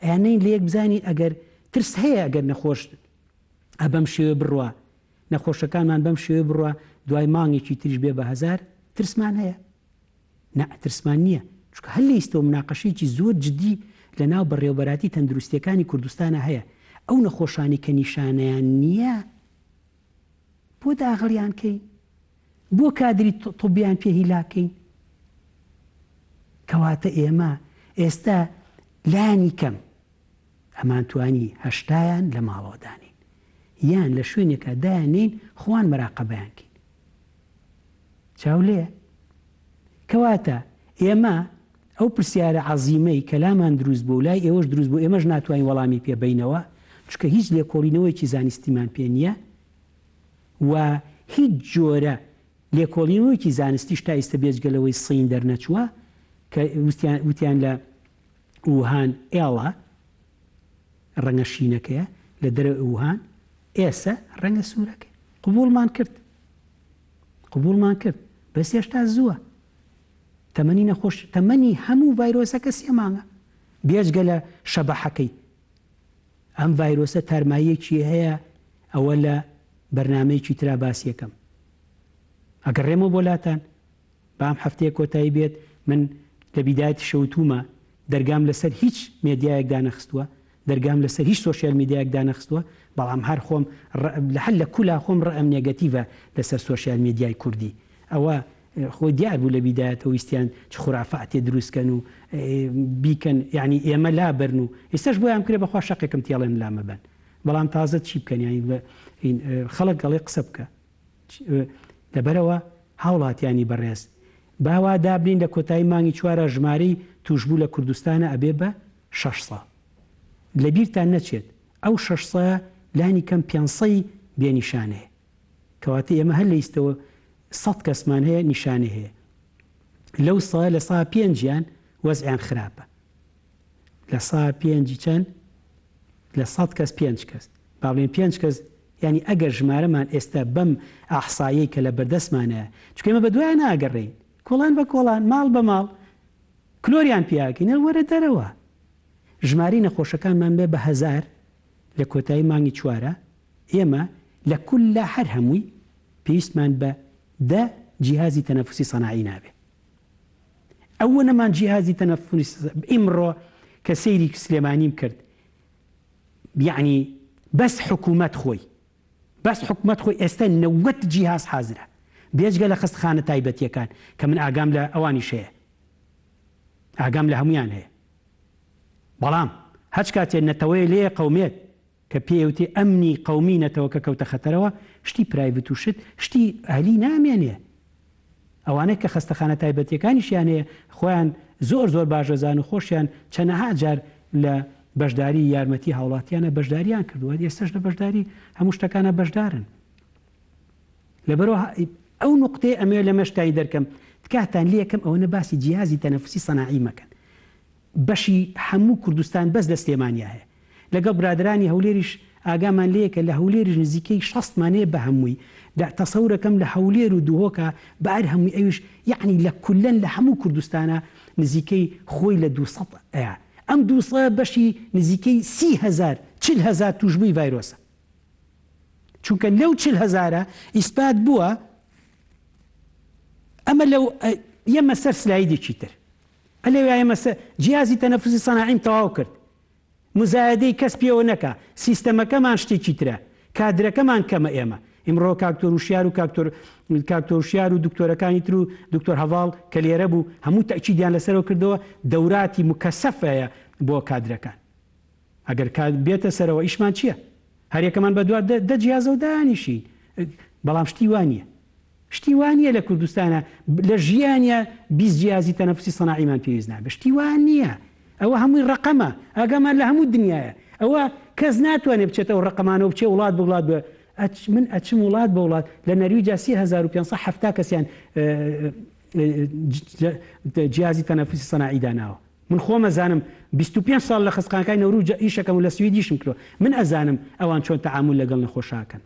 ئەیانەین لە یەک بزانین ئەگەر ترس هەیە، ئەگەر نەخۆش بەم شێوە بڕوە، نەخۆشەکانمان بەم شێوە بڕوە، دوای مانگێکی تریش بێ بە هەزار، ترسمان هەیە؟ نە، ترسمان نییە. چونکە هەر لە ئیستەوە مناقەشێکی زۆر جدی لە ناو بەڕێوەبەراتی تەندروستیەکانی کوردستانە هەیە. ئەو نەخۆشانی کە نیشانەیان نییە بۆ داغڵیان کەین، بۆ کادری تۆبیان پێ هیلاکەین. کەواتە ئێمە ئێستا لانی کەم ئەمان توانی هەشتایان لە ماڵەوەدانین، یان لە شوێنێکە دایانین خوان مەراقەبەیانکەین. چاو لێ؟ کەواتە ئێمە ئەو پرسیارە عەزیمەی کەلامان دروست بوو، لای ئێوەش دروست بوو، ئێمەش ناتوانین وەڵامی پێبینەوە، چونکە هیچ لێکۆڵینەوەیکی زانستیمان پێ نییە و هیچ جۆرە لێکۆڵینەوەیکی زانستی شتا ئێستا بێجگەلەوەی سین دەرنەچووە کە وتیان لە ووهان ئێڵە ڕەنگە شینەکەیە لە دەرە ووهان، ئێستا ڕەنگە سوورەکە. قبولمان کرد، بەس هێشتا زووە. تەمەنی نەخۆش، تەمەنی هەموو ڤایرۆسەکە 3 مانگە بێجگە لە شەبەحەکەی. ئەم ڤایرۆسە تارماییەکی هەیە، ئەوە لە بەرنامەیەکی ترا باسی یەکەم. ئەگەڕێمە بۆ لاتان بام هەفتەیە کۆتایی بێت، من لە بیدایەتی شەوتومە دەرگام لەسەر هیچ مێدیایەکدا نەخستووە، دەرگام لەسەر هیچ سۆشیال میدیایەکدا نەخستووە، بەڵام هەر خۆم هەر لە کولا خۆم ڕەم نێگەتیڤە لەسەر سۆشیال میدیای کوردی. ئەوە خۆی دیار بوو لە بیدایەتەوە ویستیان چ خورافاتێ دروستکەن و بیکەن، یعنی ئێمە لابرن و ئێستاش بۆیان کرێ بەخوا شەقێکم تێڵێن لامە بن، بەڵام تازە چی بکەن؟ ینی خەڵک گەڵێ قسە بکە. لەبەرەوە هاوڵاتیانی بەڕێز باوا دابنین لە کۆتایی مانگی 4 ژمارەی توشبوو لە کوردستانە ئەبێ بە 600. لە بیرتان نەچێت ئەو 600 لانی کەم 500 بێنیشانەیە، کەواتە ئێمە هەر لە ئیستەوە 100 کەسمان هەیە نیشانە هەیە. لەو سا لە سا 5 وەزعیان خراپە، لە سا 5 چەند؟ لە 100 کەس 5 کەس، باڵێن 5 کەس. ینی ئەگەر ژمارەمان ئێستا بەم ئاحسایی کە لە بەردەستمانەیە، چکە ئێمە بە دوای ناگەڕێین، کۆڵان بە کۆڵان، ماڵ بە ماڵ کلۆریان پیاکەین، وەرە دەرەوە. ژماری نەخۆشەکانمان بێ بە 1000 لە کۆتایی مانگی 4، ئێمە لە کولە هەر هەمووی پێویستمان بە 10 جیهازی تەنەفوسی سەناعی نابێ. ئەوە نەمان جیهازی تەنەفوسی ئیمڕۆ کە سەیری سلێمانیم کرد، یعنی بەس حکوومەت خۆی ئێستا 90 جیهاز حازرە، بێجگە لە خستخانە تایبەتیەکان کە من ئاگام لە ئەوانیش هەیە، ئاگام لە هەمویان هەیە. بەڵام هەچ کاتێ نەتەوەی لێ قەومێت کە پێوتێ ئەمنی قەومی نەتەوە کە کەوتە خەتەرەوە، شتی پرایڤەت و شتی ئەهلی نامێنێ. ئەوانەی کە خستەخانە تایبەتیەکانیشیان هەیە خۆیان زۆر باشەزان و خۆشیان چەنەها جار لە بەشداری یارمەتی هاوڵاتیانە بەشداریان کردووە، ئێستاش لە بەشداری هەموو شتەکانە بەشدارن. لەبەرەوە ئەو نقطەیە ئەمێ لە مەشتایی دەرکەم تکاتان لێکم ئەوەنە باسی جیهازی تەنەفوسی سەناعی مەکەن. بەشی هەموو کوردستان بەس لە سلێمانیا هەیە، لەگەڵ برادرانی هەولێریش ئاگامان لەیەکە لە هەولێریش نزیکەی 60مانەیە بە هەمووی. تەسەورەکەم لە هەولێر و دوهۆکە بەر هەمووی ئەویش، یعنی لە کولەن لە هەموو کوردستانە نزیکەی خۆی لە 200 ئەیە. ئەم 200 بەشی نزیکەی 30,000 توشبووی ڤایرۆسە، چونکە لەو 40,000 ئیسپات بووە ئەمە لەو ئێمە سەر سلایدێکی تر ئەلێ ئێمە جیهازی تەنەفوسی سەناعیم تەواو کرد، مزایدەی کەس پێوە نەکە، سیستەمەکەمان شتێکی ترە، کادرەکەمان کەمە. ئێمە ئیمڕۆ کاکتۆر وشیار و دکتۆرەکانی تر و دکتۆر هەڤاڵ کە لێرە بوو هەموو تەکیدیان لەسەرەوە کردەوە، دەوراتی مکەسەفەیە بۆ کادرەکان. ئەگەر بێتە سەرەوە ئیشمان چییە؟ هەریەکەمان بە دوار 10 جیهازە و دانیشین، بەڵام شتی وانە لە کوردستانە لە ژیانە 20 جیهازی تەنەفوسی سەناعیمان پێویست نابێ. شتی وان نییە، ئەوە هەمووی ڕقەمە، ئاگامان لە هەموو دنیاە. ئەوە کەس ناتوانێت بچێتەوە ڕقەمانەوە بچێ وڵات بە وڵات بە من ئەچم وڵات بە وڵات لە نەرویجا 3500 کەسیان جیازی تەنەفوسی سەناعی داناوە. من خۆمە زانم 25 ساڵ لە خستخانەکەی نەوروج ئیشەکەم و لە سویدیشم کردووە. من ئەزانم ئەوان چۆن تەعامل لەگەڵ نەخۆشاکەن.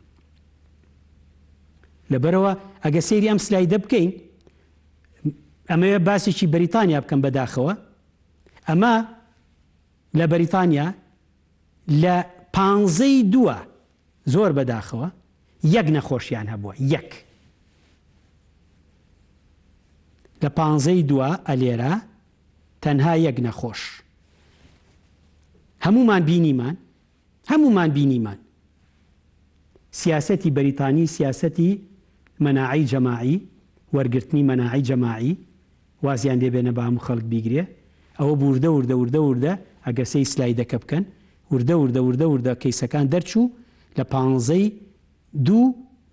لەبەرەوە ئەگە سەیری ئەم سلایدە بکەین، ئەمەوێ باسێکی بەریتانیا بکەم بەداخەوە. ئەمە لە بەریتانیا لە 15 زۆر بەداخەوە یەک نەخۆشیان هەبووە، یەک لە 15 ئەلێرە تەنها یەک نەخۆش. هەمومان بینیمان سیاسەتی بەریتانی سیاسەتی مەناعی جەماعی، وەرگرتنی مەناعی جەماعی وازیان دێبێنە بە هەموو خەڵک بیگرێ. ئەوە وردە ئەگەر سەی سلایدەکە بکەن وردە کەیسەکان دەرچوو لە 15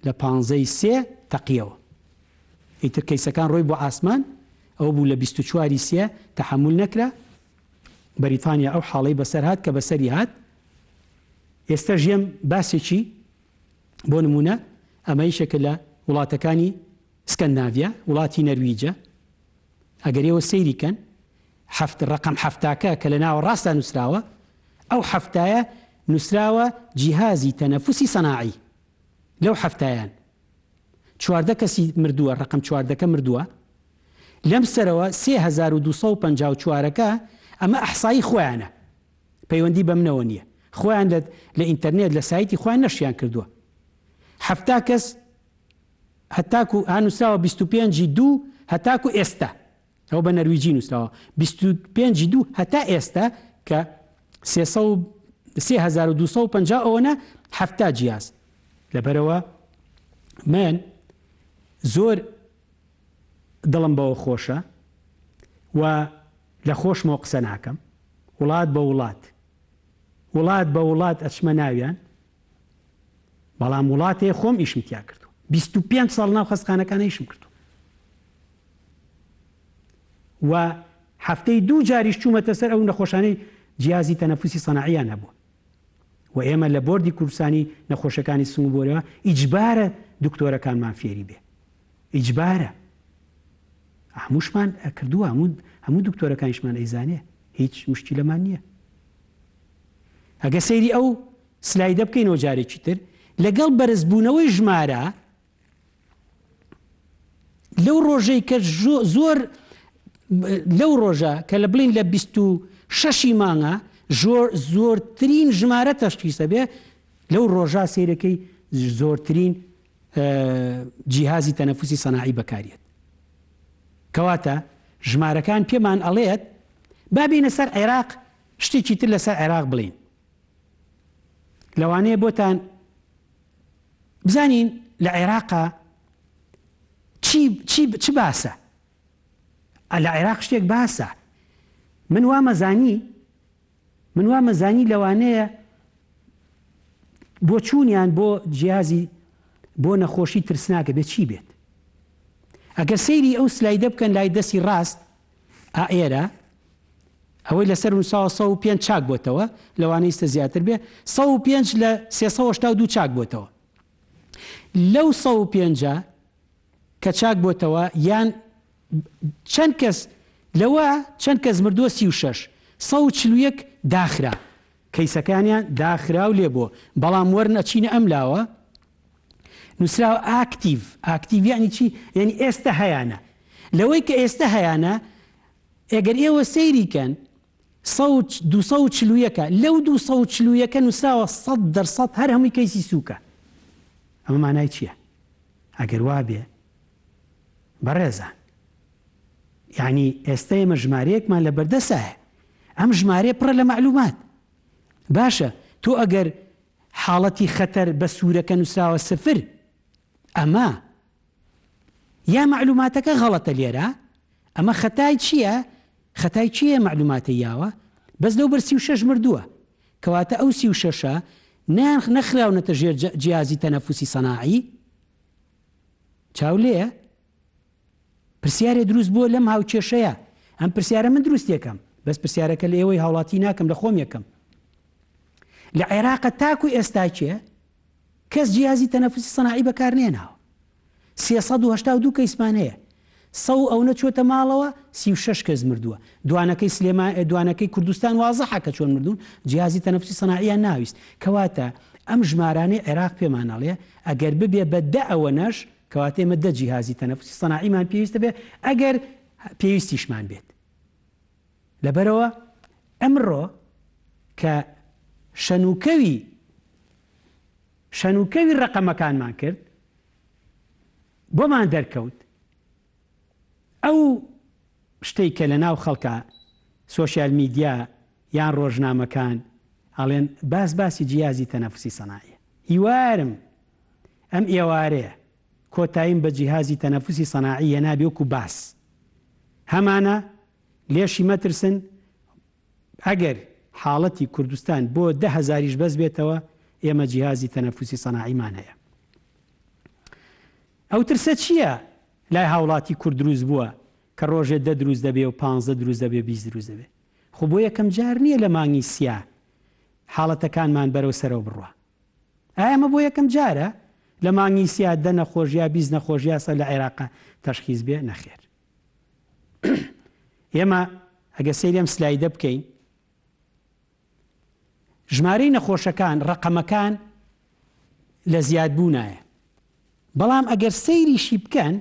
لە 15 تەقیەوە. ئیتر کەیسەکان ڕۆی بۆ ئاسمان، ئەو بوو لە 24 سێ تەحمل نەکرا. بەریتانیا ئەو حاڵەی بەسەر هات کە بەسەری هات. ئێستا ژێم باسێکی بۆ نمونە ئەمە یەکێکە لە وڵاتەکانی سکەندناڤیا، وڵاتی نەرویجە. ئەگەر ئێوە سەیریکەن ڕقم هەفتاکە کە لە ناوە ڕاستە نووسراوە، ئەو هەفتایە نووسراوە جیهازی تەنەفوسی سەناعی. لەو هەفتایان 14 کەسی مردووە، ڕقم 14کە مردووە. لەم سەرەوە 3254کە ئەمە ئەحسایی خۆیانە، پەیوەندی بە منەوە نییە. خۆیان لە ئینتەرنێت لە سایتی خۆیان نەشیان کردووە. 7 کەس هەتاکو هانووسراوە 25 هەتاکو ئێستا، ئەو بە نەرویجی نووسراوە 25 هەتا ئێستا کە 3250 ئەوەنە 7 جیاز. لەبەرەوە من زۆر دڵم بەوە خۆشە و لە خۆشمەوە قسە ناکەم. وڵات بە وڵات ئەچمە ناویان، بەڵام وڵاتێ خۆم ئیشم تیا کردو. 25 ساڵ ناو خەستخانەکانە ئیشم کردو و هەفتەی 2 جاریش چوومەتە سەر ئەو نەخۆشانەی جیازی تەنەفوسی سەناعیان هەبووە. و ئێمە لە بۆردی کوردستانی نەخۆشەکانی سنووربۆرەوە ئیجبارە دکتۆرەکانمان فێری بێ، ئیجبارە. هەمووشمان کردووە، هەموو دکتۆرەکانیشمان ئەیزانێ، هیچ مشکلەمان نییە. ئەگە سەیری ئەو سلایدە بکەینەوە جارێکی تر، لەگەڵ بەرزبوونەوەی ژمارە لەو ڕۆژەی کە زۆر لەو ڕۆژە کە لە بڵین لە 26 مانگە زۆرترین ژمارە تەشخیصە بێ، لەو ڕۆژە سەیرەکەی زۆرترین جیهازی تەنەفوسی سەناعی بەکارێت. کەواتە ژمارەکان پێمان ئەڵێت بابینە سەر عێراق، شتێکی تر لەسەر عێراق بڵین. لەوانەیە بۆتان بزانین لە عێراقا چی باسە. لە عێراق شتێک باسە. من وا مەزانی لەوانەیە بۆ چوونیان بۆ جیازی بۆ نەخۆشی ترسناکە بێت چی بێت. ئەگەر سەیری ئەو سلایدە بکەن لای دەستی ڕاست ئێرە، ئەوەی لەسەر 105 چاک بۆتەوە، لەوانەی ئێستا زیاتر بێ 105 لە 382 چاک بۆتەوە. لەو 105 کە چاک بۆتەوە یان چەند کەس لەوە چەند کەس مردووە 36 141 داخرا، کەیسەکانیان داخرا و لێبووە، بەڵام وەرنەچینە ئەم لاوە نووسراوە ئاکتیڤ یعنی چی؟ یعنی ئێستا هەیانە. لەوەی کە ئێستا هەیانە ئەگەر ئێوە سەیریکەن 241 لەو 241 نووسراوە 100% هەر هەمووی کەیسی سووکە. ئەمە مانای چییە؟ ئەگەر وا بێ بەڕێزان، یعنی ئێستا ئێمە ژمارەیەکمان لە بەردەسایە، ئەم ژمارەیە پڕە لە معلومات. باشە تۆ ئەگەر حاڵەتی خەتەر بە سوورەکە نووسراوە 0، ئەمە یا معلوماتەکە غەڵەتە لێرە، ئەمە خەتای چییە؟ خەتای چییە معلوماتە یاوە؟ بەس لەو بەر 36 مردووە، کەواتە ئەو 36 نەخراونەتە ژێر جیازی تەنەفوسی سەناعی. چاو لێیە پرسیارێ دروست بووە لەم هاوکێشەیە. ئەم پرسیارە من دروستێکم، بەس پرسیارەکە لە ئێوەی هاوڵاتی ناکەم، لە خۆم یەکەم. لە عێراق تاکو ئێستا چێ کەس جیهازی تەنەفوسی سەناعی بەکارنێناوە. 382 کەیسمان هەیە. 100 ئەو نەچۆتە ماڵەوە 36 کەس مردووە. دوانەکەی دوانەکەی کوردستان وازەحە کە چۆن مردوون جیهازی تەنەفوسی سەناعیان ناویست. کەواتە ئەم ژمارانەی عێراق پێمانەڵێ ئەگەر ببێ بە 10 ئەوە نەش کەواتە ئێمە 10 جیهازی تەنەفوسی سەناعیمان پێویستە بێ ئەگەر پێویستیشمان بێت. لەبەرەوە ئەمڕۆ کە شەنوکەوی ڕقەمەکانمان کرد بۆمان دەرکەوت ئەو شتەی کە لە ناو خەڵکە سۆشیال میدیا یان ڕۆژنامەکان ئەڵێن باسی جیهازی تەنەفوسی سەناعیە. هیوارم ئەم ئێوارەیە کۆتاییم بە جیهازی تەنەفوسی سەناعیە نابێ وەکو باس. هەمانە لێشی مەترسن ئەگەر حاڵەتی کوردستان بۆ 10,000 بەس بێتەوە ئێمە جیهازی تەنەفوسی سەناعیمان هەیە. ئەو ترسە چییە؟ لای هاوڵاتی کورد دروست بووە کە ڕۆژێ 10 دروست دەبێ و 15 دروست دەبێ 20 دروست دەبێ. خۆ بۆ یەکەم جار نییە لە مانگی سیا حاڵەتەکانمان بەرەو سەرەوە بڕوە. ئایا ئەمە بۆ یەکەم جارە لە مانگی سیا 10 نەخۆشیە 20 نەخۆشیاسە لە عێراقا تەشخیص بێ؟ نەخێر. ئێمە ئەگە سەیری ئەم سلایدە بکەین ژمارەی نەخۆشەکان ڕقەمەکان لە زیادبوونایە. بەڵام ئەگەر سەیریشی بکەن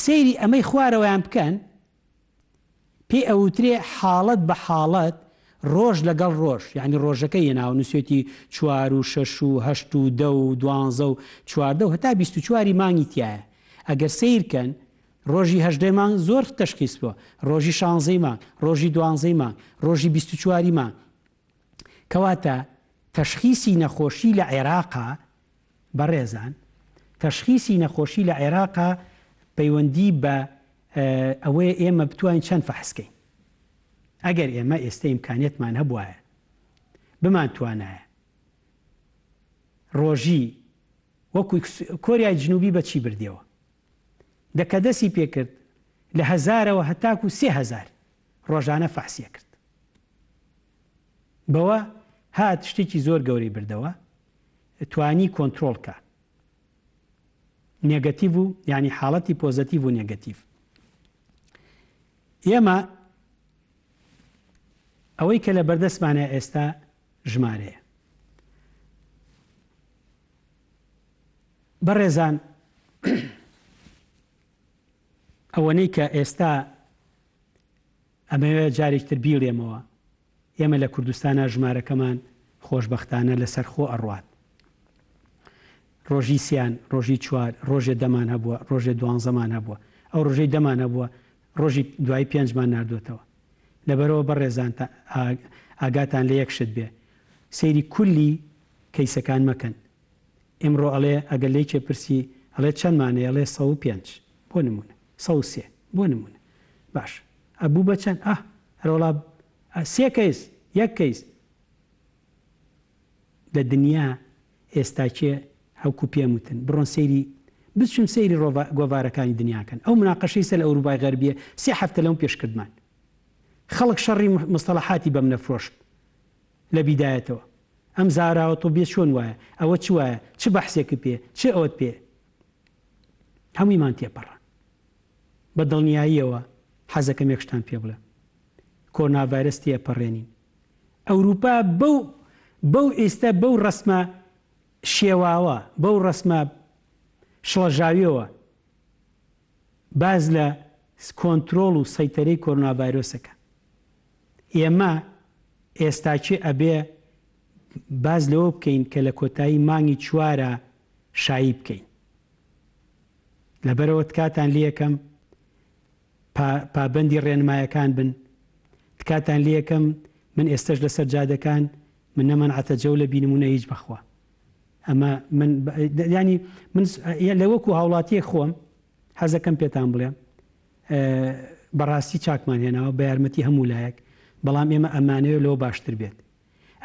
سەیری ئەمەی خوارەوەیان بکەن پێی ئەوترێ حاڵەت بە حاڵەت ڕۆژ لەگەڵ ڕۆژ یعنی ڕۆژەکەی هێناوە نووسێتی 4 و 6 و 8 و 10 و 12 و 14 و هەتا 24 مانگی تایە. ئەگەر سیرکەن ڕۆژی 18 مانگ زۆر تەشخیص بووە، ڕۆژی 16 مانگ، ڕۆژی 12 مانگ، ڕۆژی 24 مانگ. کەواتە تەشخیصی نەخۆشی لە عێراقا بەڕێزان تەشخیصی نەخۆشی لە عێراقا پەیوەندی بە ئەوەیە ئێمە بتوانین چەند فەحسکەین. ئەگەر ئێمە ئێستا ئیمکانیەتمان هەبوایە بمانتوانایە ڕۆژی وەکو کۆریای جنوبی بەچی بردیەوە دەکە دەستی پێکرد لە 1000ەوە هەتاکو 3000 ڕۆژانە فەحسیە کرد. بەوە هات شتێکی زۆر گەورەی بردەوە توانی کۆنترۆڵ کە نێگەتیڤ و یعنی حاڵەتی پۆزەتیڤ و نێگەتیڤ. ئێمە ئەوەی کە لە بەردەستمانە ئێستا ژمارەیە. بەڕێزان ئەوەنەی کە ئێستا ئەمەوێت جارێکتر بیڵێمەوە ئێمە لە کوردستانە ژمارەکەمان خۆشبەختانە لەسەر خۆ ئەڕوات. ڕۆژی سیان، ڕۆژی چوار، ڕۆژێ دەمان هەبووە، ڕۆژێ 12مان هەبووە، ئەو ڕۆژەی دەمان هەبووە، ڕۆژی دوای 5مان نردوێتەوە. لەبەرەوە بەڕێزان ئاگاتان لە یەکشت بێ سەیری کولی کەیسەکان مەکەن. ئێمڕۆ ئەڵێ ئەگەر لێی چێپرسی ئەڵێ چەندمانەیە ئەڵێ 105 بۆ نمونە 103 بۆ نمونە باش ئەبوو بە چەند هەرۆڵا 3 کەیس 1 کەیس لە دنیا ئێستاکێ هەوکو پێم وتن بڕۆن سەیری بچون سەیری گۆڤارەکانی دنیاکەن. ئەو مناقەشەی سەر لە ئەوروپای غەربیە 3 هەفتە لەم پێشکردمان خەڵک شەڕی مستەڵەحاتی بە منەفرۆشت لە بیدایەتەوە. ئەم زاراوە تۆ بێ چۆن وایە ئەوە چ وایە چ بەحسێکە پێ چ ئەوت پێ هەموویمان تێپەڕە. بە دڵنیاییەوە حەزەکەم یەکشتان پێ بڵێ کۆرۆناڤایرەس تێپەڕێنین. ئەوروپا بەو ئێستا بەو ڕسمە شێواوە بەو ڕسمە شڵەژاویەوە باز لە کۆنترۆڵ و سەیتەرەی کۆرۆناڤایرۆسەکە. ئێمە ئێستاچێ ئەبێ باز لەوە بکەین کە لە کۆتایی مانگی 4 شایی بکەین. لەبەرەوە تکاتان لێکم پابەندی ڕێنمایەکان بن، تکاتان لێکم من ئێستش لەسەر جادەکان من نەمەنعەتە جەو لە بینمونە هیچ بەخوا. ئەمە ینی من لە وەکو هاوڵاتیە خۆم حەزەکەم پێتان بڵێم بەڕاستی چاکمان هێناوە بە یارمەتی هەموو لایەک، بەڵام ئێمە ئەمانەوە لەوە باشتر بێت.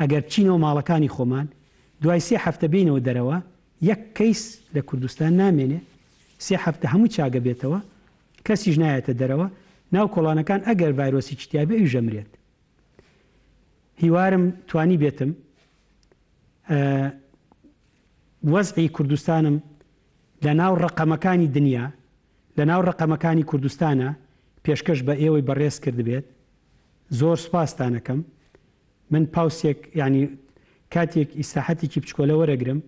ئەگەر بچینەوە ماڵەکانی خۆمان دوای 3 هەفتە بینەوە دەرەوە 1 کەیس لە کوردستان نامێنێ 3 هەفتە هەموو چاگە بێتەوە کەسیش نایەتە دەرەوە ناو کۆڵانەکان ئەگەر ڤایرۆسی چتیابێ ئەوی ژەمرێت. هیوارم توانی بێتم وەزعی کوردستانم لە ناو ڕقەمەکانی دنیا لە ناو ڕقەمەکانی کوردستانە پێشکەش بە ئێوەی بەڕێز کرد بێت. زۆر سوپاستانەکەم. من پاوسێک ینی کاتێک ئیساحەتێکی بچکۆلە وەرەگرم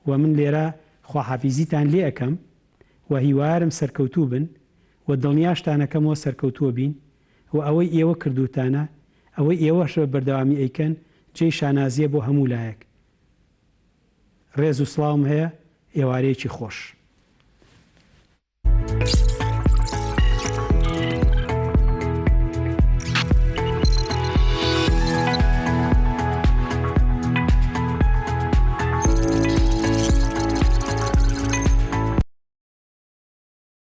و من لێرە خواحافیزیتان لێ ئەەکەم و هیوارم سەرکەوتوو بن و دڵنیاشتانەکەمەوە سەرکەوتووە بین و ئەوەی ئێوە کردوتانە ئەوەی ئێوەش بەردەوامی ئەیکەن جێی شانازیە بۆ هەموو لایەک. ڕێز و سڵاوم هەیە، ئێوارەیەکی خۆش.